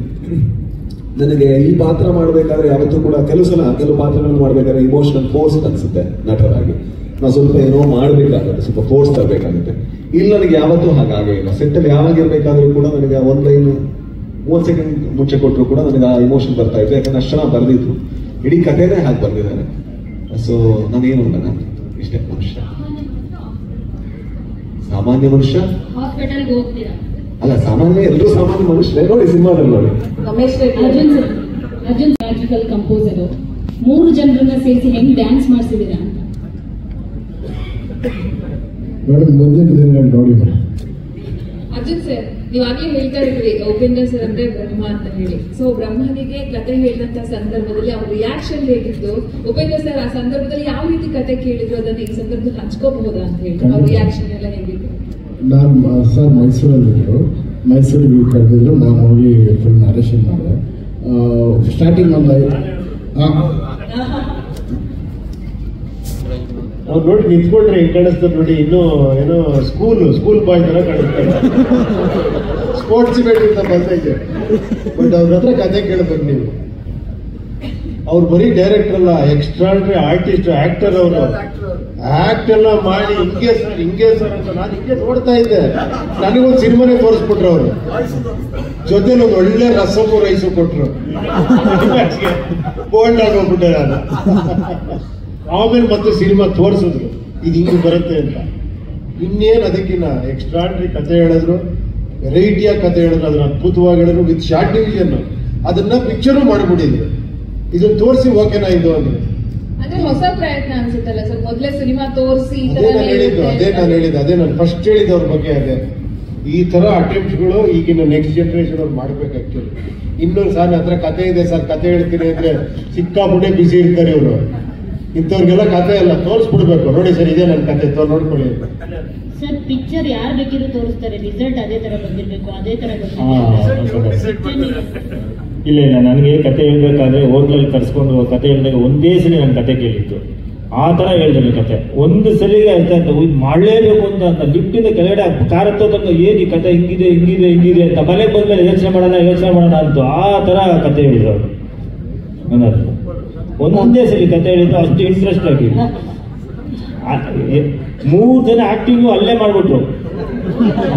ನನಗೆ ಈ ಪಾತ್ರ ಮಾಡಬೇಕಾದ್ರೆ ಯಾವತ್ತೂ ಕೂಡ ಕೆಲವು ಪಾತ್ರಗಳನ್ನು ಮಾಡಬೇಕಾದ್ರೆ ಇಮೋಷನಲ್ ಫೋರ್ಸ್ ಅನ್ಸುತ್ತೆ ನಟರಾಗಿ. ನಾವು ಸ್ವಲ್ಪ ಏನೋ ಮಾಡಬೇಕಾಗುತ್ತೆ, ಸ್ವಲ್ಪ ಫೋರ್ಸ್ ತರಬೇಕಾಗುತ್ತೆ. ಇಲ್ಲಿ ನನಗೆ ಯಾವತ್ತೂ ಹಾಗಾಗೇ ಇಲ್ಲ. ಸೆಟ್ಟಲ್ಲಿ ಯಾವಾಗ ಇರಬೇಕಾದ್ರೂ ಕೂಡ ನನಗೆ ಒಂದು ಲೈನ್ 30 ಸೆಕೆಂಡ್ ಮುಂಚೆ ಕೊಟ್ಟರು ಕೂಡ ನನಗೆ ಆ ಇಮೋಷನ್ ಬರ್ತಾ ಇತ್ತು, ಯಾಕಂದ್ರೆ ಅಷ್ಟು ಚೆನ್ನಾಗಿ ಬರೆದಿದ್ರು. ಇಡೀ ಕಥೆನೇ ಹಾಗೆ ಬರ್ದಿದ್ದಾರೆ. ಸೊ ನಾನೇನು ನಾನು ಇಷ್ಟೇ ಮನುಷ್ಯ, ಸಾಮಾನ್ಯ ಮನುಷ್ಯ. ಹಾಸ್ಪಿಟಲ್ಗೆ ಹೋಗ್ತೀರಾ? ಅಲ್ಲ, ಸಾಮಾನ್ಯ ಎಲ್ಲರೂ ಸಾಮಾನ್ಯ ಮನುಷ್ಯರೇ. ನೋಡಿ ಸಿನಿಮಾದಲ್ಲಿ ನೋಡಿ. ರಮೇಶ್ ರೆಡ್ಡಿ. ಅರ್ಜುನ್ ಮ್ಯಾಜಿಕಲ್ ಕಂಪೋಸರು 3 ಜನರನ್ನ ಸೇರಿಸಿ ಹೆಂಗ್ ಡ್ಯಾನ್ಸ್ ಮಾಡಿಸಿದೀರಾ ಅಂತ ಮುಂದಿನ ದಿನಗಳು ನೋಡಿ. ಅರ್ಜುನ್ ಸರ್, ನೀವಾಗ್ಲೇ ಹೇಳ್ತಾ ಇದ್ರಿ ಉಪೇಂದ್ರ ಸರ್ ಅಂದ್ರೆ ಬ್ರಹ್ಮ ಅಂತ ಹೇಳಿ. ಸೊ ಬ್ರಹ್ಮನಿಗೆ ಕತೆ ಹೇಳಿದಂತ ಸಂದರ್ಭದಲ್ಲಿ ಅವ್ರ ರಿಯಾಕ್ಷನ್ ಹೇಗಿತ್ತು? ಉಪೇಂದ್ರ ಸರ್ ಆ ಸಂದರ್ಭದಲ್ಲಿ ಯಾವ ರೀತಿ ಕತೆ ಕೇಳಿದ್ರು, ಅದನ್ನ ಈ ಸಂದರ್ಭದಲ್ಲಿ ಹಂಚ್ಕೋಬಹುದಾ ಅಂತ ಹೇಳಿ ಅವ್ರ ರಿಯಾಕ್ಷನ್ ಎಲ್ಲ ಹೇಗಿತ್ತು? ನಾನು ಸರ್ ಮೈಸೂರಿಗೆ ಕರೆದಿದ್ರು, ನಾನು ಹೋಗಿ ಫುಲ್ ನರೇಷನ್ ಮಾಡಿದೆ. ಸ್ಟಾರ್ಟಿಂಗ್ ಒಂದು ಅವ್ರು ನೋಡಿ ನಿಂತ್ಕೊಂಡ್ರೆ ಹೆಂಗ್ ಕಾಣಿಸ್ತಾರೆ ನೋಡಿ, ಇನ್ನೂ ಏನೋ ಸ್ಕೂಲ್ ಬಾಯ್ ತರ ಕಾಣಿಸ್ತಾರೆ. ಸ್ಪೋರ್ಟ್ಸ್ ಇವೆಂಟ್ ಇಂದ ಬಂದೈತೆ. ಬಟ್ ಅವ್ರ ಹತ್ರ ಕತೆ ಕೇಳಬೇಕು ನೀವು. ಅವ್ರು ಬರೀ ಡೈರೆಕ್ಟರ್ ಅಲ್ಲ, ಎಕ್ಸ್ಟ್ರಾರ್ಡಿನರಿ ಆರ್ಟಿಸ್ಟ್, ಆಕ್ಟರ್. ಅವರು ಆಕ್ಟ್ ಎಲ್ಲ ಮಾಡಿ ಹಿಂಗೆ ಸರ್ ಅಂತ ನಾನು ಹಿಂಗೆ ನೋಡ್ತಾ ಇದ್ದೆ. ನನಗೊಂದು ಸಿನಿಮಾನೇ ತೋರಿಸ್ಬಿಟ್ರು ಅವರು. ಜೊತೆಲಿ ಒಂದು ಒಳ್ಳೆ ರಸಮು ರೈಸು ಕೊಟ್ರು. ಬೋಲ್ಡ್ ಆಗೋಗ್ಬಿಟ್ಟೆ ನಾನು. ಆಮೇಲೆ ಮತ್ತೆ ಸಿನಿಮಾ ತೋರಿಸಿದ್ರು, ಇದು ಹಿಂಗೆ ಬರುತ್ತೆ ಅಂತ. ಇನ್ನೇನು ಅದಕ್ಕಿನ್ನ ಎಕ್ಸ್ಟ್ರಾರ್ಡಿನರಿ ಕತೆ ಹೇಳಿದ್ರು, ವೆರೈಟಿಯಾಗಿ ಕತೆ ಹೇಳಿದ್ರು, ಅದನ್ನ ಅದ್ಭುತವಾಗಿ ಹೇಳಿದ್ರು ವಿತ್ ಶಾರ್ಟ್ ಡಿವಿಷನ್. ಅದನ್ನ ಪಿಕ್ಚರು ಮಾಡಿಬಿಟ್ಟಿದ್ರು. ಇದನ್ನ ತೋರಿಸಿ ಓಕೆನಾ ಇದು ಅಂದ್ರೆ ಅಂದ್ರೆ ಹೊಸ ಪ್ರಯತ್ನ ಅನ್ಸುತ್ತಲ್ಲ ಸರ್, ಮೊದಲೇ ಸಿನಿಮಾ ತೋರಿಸಿ ಅದೇ ನಾನು ಫಸ್ಟ್ ಹೇಳಿದ ಅವ್ರ ಬಗ್ಗೆ. ಅದೇ ಈ ತರ ಅಟೆಂಪ್ಟ್ಗಳು ಈಗಿನ ನೆಕ್ಸ್ಟ್ ಜನರೇಷನ್ ಅವ್ರು ಮಾಡ್ಬೇಕು. ಆಕ್ಚುಲಿ ಇನ್ನೊಂದು ಸರ್ ಹತ್ರ ಕತೆ ಇದೆ ಸರ್, ಕತೆ ಹೇಳ್ತೀನಿ ಅಂದ್ರೆ ಸಿಕ್ಕಾಪುಟ್ಟೆ ಬಿಸಿ ಇರ್ತಾರೆ ಇವರು. ಇಂಥವ್ರಿಗೆಲ್ಲ ಕತೆ ಎಲ್ಲ ತೋರಿಸ್ಬಿಡ್ಬೇಕು. ನೋಡಿ ಸರ್, ಇದೇ ನನ್ನ ಕತೆ ನೋಡ್ಕೊಳ್ಳಿ ಸರ್. ಪಿಕ್ಚರ್ ಯಾರು ಬೇಕಿದ್ರು ತೋರಿಸ್ತಾರೆ, ರಿಸಲ್ಟ್ ಅದೇ ತರ ಬಂದಿರ್ಬೇಕು, ಅದೇ ತರ ಇಲ್ಲ, ನನಗೆ ಕತೆ ಹೇಳ್ಬೇಕಾದ್ರೆ ಹೋಟ್ಲಲ್ಲಿ ಕರ್ಸ್ಕೊಂಡು ಕತೆ ಹೇಳಿದಾಗ ಒಂದೇ ಸಲ ನನ್ನ ಕತೆ ಕೇಳಿತ್ತು. ಆ ತರ ಹೇಳಿದ್ರು ಕತೆ. ಒಂದು ಸಲಿಗೆ ಅರ್ಥ ಅಂತ ಇದು ಮಾಡಲೇಬೇಕು ಅಂತ ಲಿಫ್ಟಿಂದ ಕೆಳಗಡೆ ಕಾರ್ ಹತ್ತೋತಂಗ ಏನ್ ಈ ಕತೆ ಹಿಂಗಿದೆ ಅಂತ ಮನೆಗೆ ಬಂದ್ಮೇಲೆ ಯೋಚನೆ ಮಾಡೋಣ ಅಂತ ಆ ತರ ಕತೆ ಹೇಳಿದ್ರು ಅವರು. ನನ್ನದು ಒಂದೇ ಸಲ ಕತೆ ಹೇಳಿದ್ದು, ಅಷ್ಟು ಇಂಟ್ರೆಸ್ಟ್ ಆಗಿ 3 ಜನ ಆಕ್ಟಿಂಗು ಅಲ್ಲೇ ಮಾಡ್ಬಿಟ್ರು.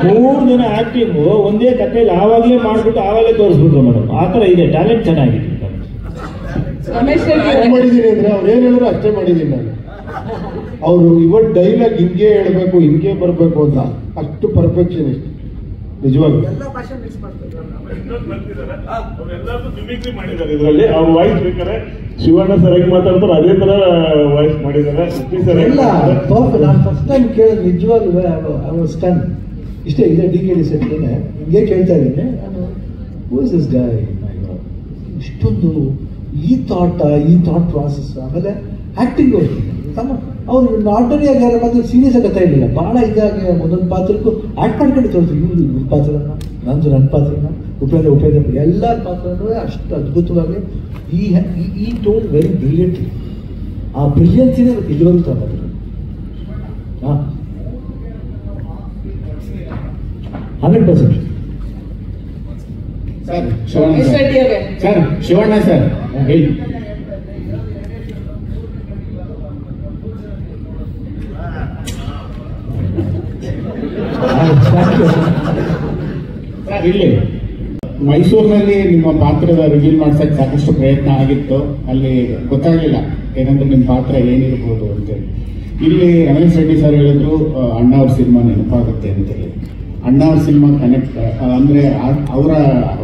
3 ಜನ ಆಕ್ಟಿಂಗು ಒಂದೇ ಕಥೆಯಲ್ಲಿ ಆವಾಗಲೇ ಮಾಡ್ಬಿಟ್ಟು ಆವಾಗಲೇ ತೋರಿಸ್ಬಿಟ್ರು ಮೇಡಮ್. ಆ ತರ ಇದೆ, ಟ್ಯಾಲೆಂಟ್ ಚೆನ್ನಾಗಿದೆ. ಮಾಡಿದೀನಿ ಅಂದ್ರೆ ಅವ್ರು ಏನ್ ಹೇಳಿದ್ರು ಅಷ್ಟೇ ಮಾಡಿದೀನಿ ನಾನು. ಅವರು ಇವತ್ತು ಡೈಲಾಗ್ ಹಿಂಗೆ ಹೇಳ್ಬೇಕು, ಹಿಂಗೆ ಬರ್ಬೇಕು ಅಂತ ಅಷ್ಟು ಪರ್ಫೆಕ್ಷನಿಸ್ಟ್ ನಿಜವಾಗ್ಲೂ. ಇದರಲ್ಲಿ ಅವ್ರ ವಾಯ್ಸ್ ಬೇಕಾದ್ರೆ ಶಿವಣ್ಣ ಸರ್ ಹೇಗೆ ಮಾತಾಡ್ತಾರೆ ಅದೇ ತರ ವಾಯ್ಸ್ ಮಾಡಿದ್ದಾರೆ. ನಾನು ಫಸ್ಟ್ ಟೈಮ್ ಕೇಳಿದ್ ನಿಜವಾಗ್ಲೂ ಸ್ಟನ್. ಇಷ್ಟೇ ಇದೆ DKD ಸೆಟ್ಗೆ ಹಿಂಗೆ ಕೇಳ್ತಾ ಇದ್ದೀನಿ ನಾನು, ಹೂ ಇಸ್ ದಿಸ್ ಗಾಯ್? ಇಷ್ಟೊಂದು ಈ ಥಾಟ್ ಪ್ರಾಸೆಸ್. ಆಮೇಲೆ ಆಕ್ಟಿಂಗ್ ಅವ್ರು ಆರ್ಡಿನರಿಯಾಗಿ ಯಾರ ಮಾತ್ರ ಸೀರಿಯಸ್ ಆಗಿ ಕಥೆ ಇರಲಿಲ್ಲ, ಬಹಳ ಇದಾಗಿ ಒಂದೊಂದು ಪಾತ್ರಕ್ಕೂ ಆಕ್ಟ್ ಮಾಡ್ಕೊಂಡು ತೋರಿಸ್ರು. ಇವ್ರ ಪಾತ್ರನ, ನನ್ನ ಪಾತ್ರನ, ಉಪೇಂದ್ರ ಎಲ್ಲರ ಪಾತ್ರನೂ ಅಷ್ಟು ಅದ್ಭುತವಾಗಿ ಈ ಟೋನ್ ವೆರಿ ಬ್ರಿಲಿಯಂಟ್ಲಿ. ಆ ಬ್ರಿಲಿಯನ್ಸಿನೇ ಇದುವರೆಗೂ ತಗೊಂಡ್ರು. 100%. ಸರ್ ಶಿವಣ್ಣ ಸರ್ ಹೇಳಿ. ಇಲ್ಲಿ ಮೈಸೂರಿನಲ್ಲಿ ನಿಮ್ಮ ಪಾತ್ರದ ರಿವೀಲ್ ಮಾಡ್ಸಕ್ ಸಾಕಷ್ಟು ಪ್ರಯತ್ನ ಆಗಿತ್ತು. ಅಲ್ಲಿ ಗೊತ್ತಾಗ್ಲಿಲ್ಲ ಏನಂದ್ರೆ ನಿಮ್ಮ ಪಾತ್ರ ಏನಿರ್ಬೋದು ಅಂತೇಳಿ. ಇಲ್ಲಿ ರಮೇಶ್ ರೆಡ್ಡಿ ಸರ್ ಹೇಳಿದ್ರು ಅಣ್ಣ ಅವ್ರ ಸಿನಿಮಾ ನೆನಪಾಗುತ್ತೆ ಅಂತೇಳಿ. ಅಣ್ಣ ಅವ್ರ ಸಿನಿಮಾ ಕನೆಕ್ಟ್ ಅಂದ್ರೆ ಅವರ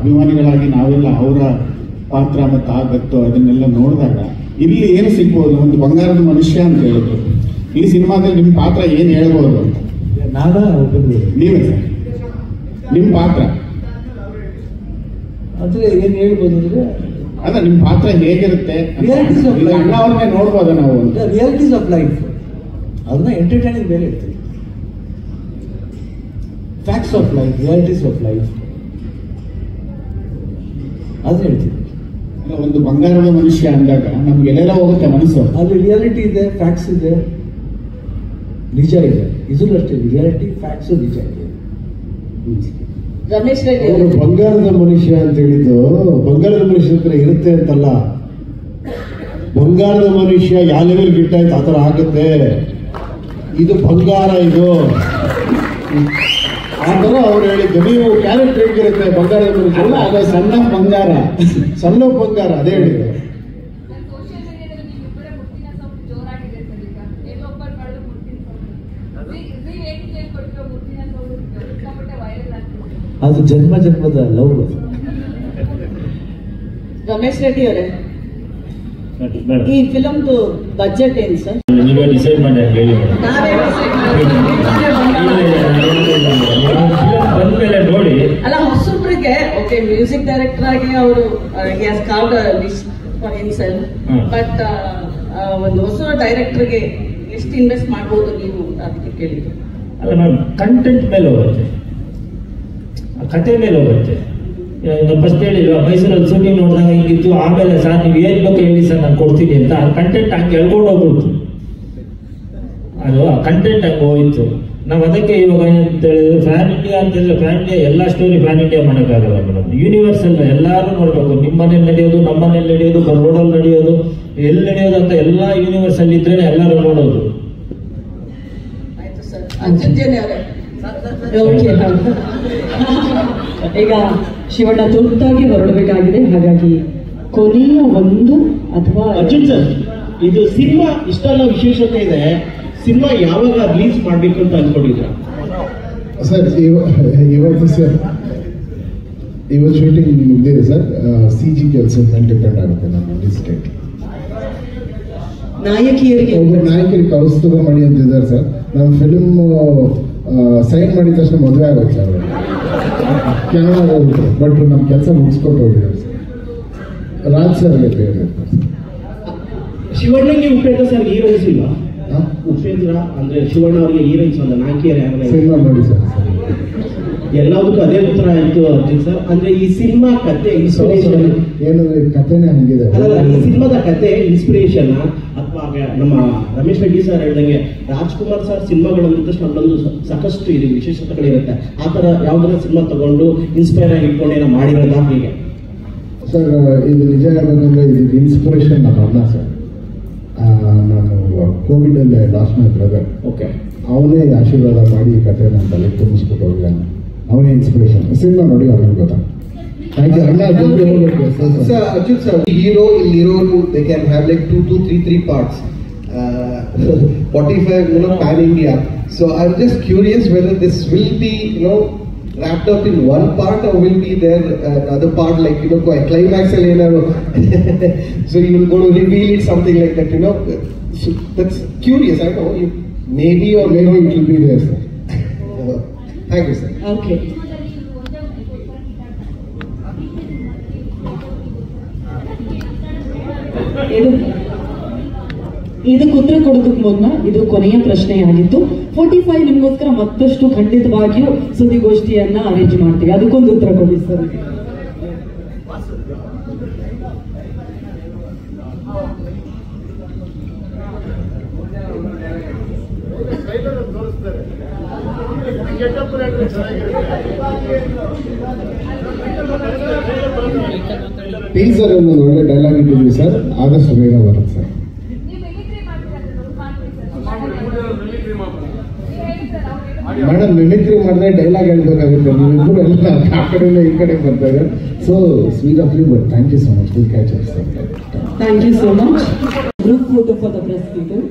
ಅಭಿಮಾನಿಗಳಾಗಿ ನಾವೆಲ್ಲ ಅವರ ಪಾತ್ರ ಮತ್ತು ಆ ಗತ್ತು ಅದನ್ನೆಲ್ಲ ನೋಡಿದಾಗ ಇಲ್ಲಿ ಏನು ಸಿಗ್ಬೋದು, ಒಂದು ಬಂಗಾರದ ಮನುಷ್ಯ ಅಂತ ಹೇಳಿದ್ರು. ಈ ಸಿನಿಮಾದಲ್ಲಿ ನಿಮ್ಮ ಪಾತ್ರ ಏನ್ ಹೇಳ್ಬೋದು ಅಂತ? ನೀವೇ ಸರ್, ನಿಮ್ಮ ಪಾತ್ರ ಅಂದ್ರೆ ಏನ್ ಹೇಳ್ಬೋದು ಅಂದ್ರೆ ಅದ ನಿಮ್ಮ ಪಾತ್ರ ಹೇಗಿರುತ್ತೆ? ರಿಯಾಲಿಟೀಸ್ ಆಫ್ ಲೈಫ್ ಅಣ್ಣ ಅವ್ರನ್ನೇ ನೋಡ್ಬೋದ ನಾವು? ರಿಯಾಲಿಟೀಸ್ ಆಫ್ ಲೈಫ್ ಅದನ್ನ ಎಂಟರ್ಟೈನಿಂಗ್ ಬೇರೆ ಇರ್ತೀವಿ. Facts of life, realities of life ಅದನ್ನ ಹೇಳ್ತೀವಿ. ಒಂದು ಬಂಗಾರದ ಮನುಷ್ಯ ಅಂದಾಗ ನಮ್ಗೆ ಎಲ್ಲೆಲ್ಲ ಹೋಗುತ್ತೆ ಮನಸ್ಸು. ಅಲ್ಲಿ ರಿಯಾಲಿಟಿ ಇದೆ, ಫ್ಯಾಕ್ಟ್ಸ್ ಇದೆ, ನಿಜ ಇದೆ. ಇದು ಅಷ್ಟೇ, ರಿಯಾಲಿಟಿ, ಫ್ಯಾಕ್ಟ್ಸ್, ನಿಜ ಇದೆ. ರಮೇಶ್ ರೆಡ್ಡಿ ಅವರು ಬಂಗಾರದ ಮನುಷ್ಯ ಅಂತ ಹೇಳಿದ್ದು ಬಂಗಾರದ ಮನುಷ್ಯ ಹತ್ರ ಇರುತ್ತೆ ಅಂತಲ್ಲ. ಬಂಗಾರದ ಮನುಷ್ಯ ಯಾವ ಲೆವೆಲ್ ಗಿಟ್ಟಾಯ್ತು ಆ ಥರ ಆಗುತ್ತೆ. ಇದು ಬಂಗಾರ, ಇದು ಆ ಥರ ಅವ್ರು ಹೇಳಿದ್ದು. ನೀವು ಕ್ಯಾರೆಕ್ಟರ್ ಹೇಗಿರುತ್ತೆ ಬಂಗಾರದ ಮನುಷ್ಯ ಅಲ್ಲ, ಅದು ಸಣ್ಣ ಬಂಗಾರ, ಸಣ್ಣ ಬಂಗಾರ, ಅದೇ ಹೇಳಿದ್ದು. ಅದು ಜನ್ಮ ಜನ್ಮದ ಲವ್. ರಮೇಶ್ ರೆಡ್ಡಿ ಅವರೇ, ಈ ಫಿಲಮ್ದು ಬಜೆಟ್ ಏನು ಸರ್? ನೀವೇ ಡಿಸೈಡ್ ಮಾಡಿ ಹೇಳಿ ಮೇಡಮ್. ಬಂದ್ಮೇಲೆ ನೋಡಿ. ಅಲ್ಲ, ಹೊಸಬ್ರಿಗೆ ಓಕೆ ಮ್ಯೂಸಿಕ್ ಡೈರೆಕ್ಟರ್ ಆಗಿ ಅವರು ಫಾರ್ ಹಿಮ್ಸೆಲ್ಫ್, ಬಟ್ ಒಂದು ಹೊಸ ಡೈರೆಕ್ಟರ್ಗೆ ಎಷ್ಟು ಇನ್ವೆಸ್ಟ್ ಮಾಡ್ಬೋದು ನೀವು ಅದಕ್ಕೆ ಕೇಳಿದ್ರು. ಅಲ್ಲ ಮ್ಯಾಮ್, ಕಂಟೆಂಟ್ ಮೇಲೆ ಹೋಗುತ್ತೆ, ಕತೆ ಮೇಲೆ ಹೋಗುತ್ತೆ. ಫಸ್ಟ್ ಹೇಳಿಲ್ವಾ, ಮೈಸೂರಲ್ಲಿ ಶೂಟಿಂಗ್ ನೋಡಿದಾಗ ಹಿಂಗಿತ್ತು, ಆಮೇಲೆ ಸರ್ ನೀವು ಏನ್ ಬೇಕು ಹೇಳಿ ಸರ್ ನಾನು ಕೊಡ್ತೀನಿ ಅಂತ ಕಂಟೆಂಟ್ ಹಂಗೆ ಎಳ್ಕೊಂಡು ಹೋಗ್ಬಿಡ್ತು. ಅದು ಕಂಟೆಂಟ್ ಹಂಗೆ ಹೋಯ್ತು. ನಾವು ಅದಕ್ಕೆ ಇವಾಗ ಏನಂತ ಹೇಳಿದ್ರೆ ಫ್ಯಾನ್ ಇಂಡಿಯಾ ಅಂತ ಹೇಳಿದ್ರೆ ಫ್ಯಾನ್ ಇಂಡಿಯಾ ಎಲ್ಲ ಸ್ಟೋರಿ ಫ್ಯಾನ್ ಇಂಡಿಯಾ ಮಾಡೋಕ್ಕಾಗಲ್ಲ ಮೇಡಮ್. ಯೂನಿವರ್ಸಲ್ ಎಲ್ಲರೂ ನೋಡ್ಬೇಕು. ನಿಮ್ಮ ಮನೇಲಿ ನಡೆಯೋದು, ನಮ್ಮ ಮನೇಲಿ ನಡೆಯೋದು, ರೋಡಲ್ಲಿ ನಡೆಯೋದು, ಎಲ್ಲಿ ನಡೆಯೋದು ಅಂತ ಎಲ್ಲ ಯೂನಿವರ್ಸಲ್ ಇದ್ರೇನೆ ಎಲ್ಲರೂ ನೋಡೋದು. ಆಯ್ತು ಸರ್. ಅರ್ಜುನ್ ಜೇನೆ ಅವರೇ, ಈಗ ಶಿವಣ್ಣ ತುರ್ತಾಗಿ ಹೊರಡಬೇಕಾಗಿದೆ, ಹಾಗಾಗಿ ಕೊನೆಯ ಒಂದು ಅಥವಾ ಅರ್ಜುನ್ ಸರ್, ಇದು ಸಿನಿಮಾ ಇಷ್ಟೆಲ್ಲ ವಿಶೇಷತೆ ಇದೆ, ಸಿನಿಮಾ ಯಾವಾಗ ರಿಲೀಸ್ ಮಾಡ್ಬೇಕು ಅಂತ ಅನ್ಕೊಂಡಿದ್ರ ಸರ್? ಇವತ್ತು ಸರ್, ಇವತ್ತು ಶೂಟಿಂಗ್ ಮುಗಿದಿದೆ ಸರ್. CG ಕೆಲಸ ಮೇಲೆ ಡಿಪೆಂಡ್ ಆಗುತ್ತೆ ನಮ್ಮ ರಿಲೀಸ್ ಡೇಟ್. ನಾಯಕಿಯರಿಗೆ ನಾಯಕರಿಗೆ ಕೌಸ್ತುಭ ಮಾಡಿ ಅಂತಿದ್ದಾರೆ ಸರ್. ನಮ್ಮ ಫಿಲ್ಮ್ ಸೈನ್ ಮಾಡಿದ ತಕ್ಷಣ ಮದುವೆ ಆಗುತ್ತೆ ಸರ್. ಕೆನಡಾ ಹೋಗ್ಬಿಟ್ರು, ಬಟ್ ನಮ್ಮ ಕೆಲಸ ಮುಗಿಸ್ಕೊಟ್ಟು ಹೋಗಿದ್ದಾರೆ ಸರ್. ರಾಜ್ ಸರ್ಗೆ ಬೇರೆ ಶಿವಣ್ಣಗೆ ಉಪೇಂದ್ರ ಸರ್ ಹೀರೋಯಿನ್ಸ್ ಇಲ್ವಾ? ಉಪೇಂದ್ರ ಅಂದ್ರೆ ಶಿವಣ್ಣ ಅವರಿಗೆ ಹೀರೋಯಿನ್ಸ್ ಅಲ್ಲ, ನಾಯಕಿಯರು ಸಿನಿಮಾ ನೋಡಿ ಸರ್. ಎಲ್ಲದಕ್ಕೂ ಅದೇ ಉತ್ತರ ಆಯ್ತು ಅರ್ಜುನ್ ಸರ್. ಅಂದ್ರೆ ಈ ಸಿನಿಮಾ ಕತೆ ಇನ್ಸ್ಪಿರೇಷನ್ ಏನಂದ್ರೆ ಕಥೆನೇ ಹಂಗಿದೆ. ಅಲ್ಲ, ಈ ಸಿನಿಮಾದ ಕತೆ ಇನ್ಸ್ಪಿರೇಷನ್ ಅಥವಾ ನಮ್ಮ ರಮೇಶ್ ರೆಡ್ಡಿ ಸರ್ ಹೇಳ್ದಂಗೆ ರಾಜ್ಕುಮಾರ್ ಸರ್ ಸಿನಿಮಾಗಳಂತ ಅಲ್ಲೊಂದು ಸಾಕಷ್ಟು ಇದು ವಿಶೇಷತೆಗಳಿರುತ್ತೆ. ಆ ತರ ಯಾವ್ದಾರ ಸಿನಿಮಾ ತಗೊಂಡು ಇನ್ಸ್ಪೈರ್ ಆಗಿ ಇಟ್ಕೊಂಡೇನೋ ಮಾಡಿರೋದಾ ಹೀಗೆ? ಸರ್, ಇದು ನಿಜ ಹೇಳ್ಬೇಕಂದ್ರೆ ಇದಕ್ಕೆ ಇನ್ಸ್ಪಿರೇಷನ್ ನಮ್ಮ ಅಣ್ಣ ಸರ್. ನಾನು ಕೋವಿಡ್ ಅಲ್ಲಿ ಲಾಸ್ಟ್ ಮೈ ಬ್ರದರ್. ಓಕೆ, ಅವನೇ ಆಶೀರ್ವಾದ ಮಾಡಿ ಈ ಕಥೆ ನಾನು ತಲೆ ತುಂಬಿಸ್ಬಿಟ್ಟು ಹೋಗಿದ್ದಾನೆ. ಅವನೇ ಇನ್ಸ್ಪಿರೇಷನ್. ಸಿನಿಮಾ ನೋಡಿ ಅವ್ರಿಗೆ ಗೊತ್ತಾ. ಥ್ಯಾಂಕ್ ಯು ಅಣ್ಣ. ಸರ್, ಅರ್ಜುನ್ ಸರ್, ಹೀರೋ ಇಲ್ಲಿರೋರು they can have like 2 to 3 parts. 45 pan India. So I'm just curious whether this will be wrapped up in one part or will be there another part, like climax and so you will go to reveal it, something like that, so that's curious. I know you maybe or maybe it will be there, sir. Thank you, sir. Okay. ಇದಕ್ಕೆ ಉತ್ತರ ಕೊಡೋದಕ್ಕೆ ಮುನ್ನ ಇದು ಕೊನೆಯ ಪ್ರಶ್ನೆಯಾಗಿತ್ತು. 45 ನಿಮಗೋಸ್ಕರ ಮತ್ತಷ್ಟು ಖಂಡಿತವಾಗಿಯೂ ಸುದ್ದಿಗೋಷ್ಠಿಯನ್ನ arrange ಮಾಡ್ತೀವಿ. ಅದಕ್ಕೊಂದು ಉತ್ತರ ಕೊಡಿ ಸರ್. ಟೀಸರ್ ಒಂದು ಒಳ್ಳೆ ಡೈಲಾಗ್ ಇಟ್ಟಿದ್ವಿ ಸರ್, ಆದಷ್ಟು ಬೇಗ ಬರುತ್ತೆ ಸರ್. ಮೇಡಮ್, ಮಿಮಿಕ್ರಿ ಮಾಡಿದ್ರೆ ಡೈಲಾಗ್ ಹೇಳ್ಬೇಕಾಗುತ್ತೆ. ನೀವಿಬ್ಬರು ಎಲ್ಲ ಆ ಕಡೆಯಿಂದ ಈ ಕಡೆ ಬರ್ತಾರೆ. So sweet of you, but thank you so much. Will catch up sir. Thank you so much. Group photo for the press people.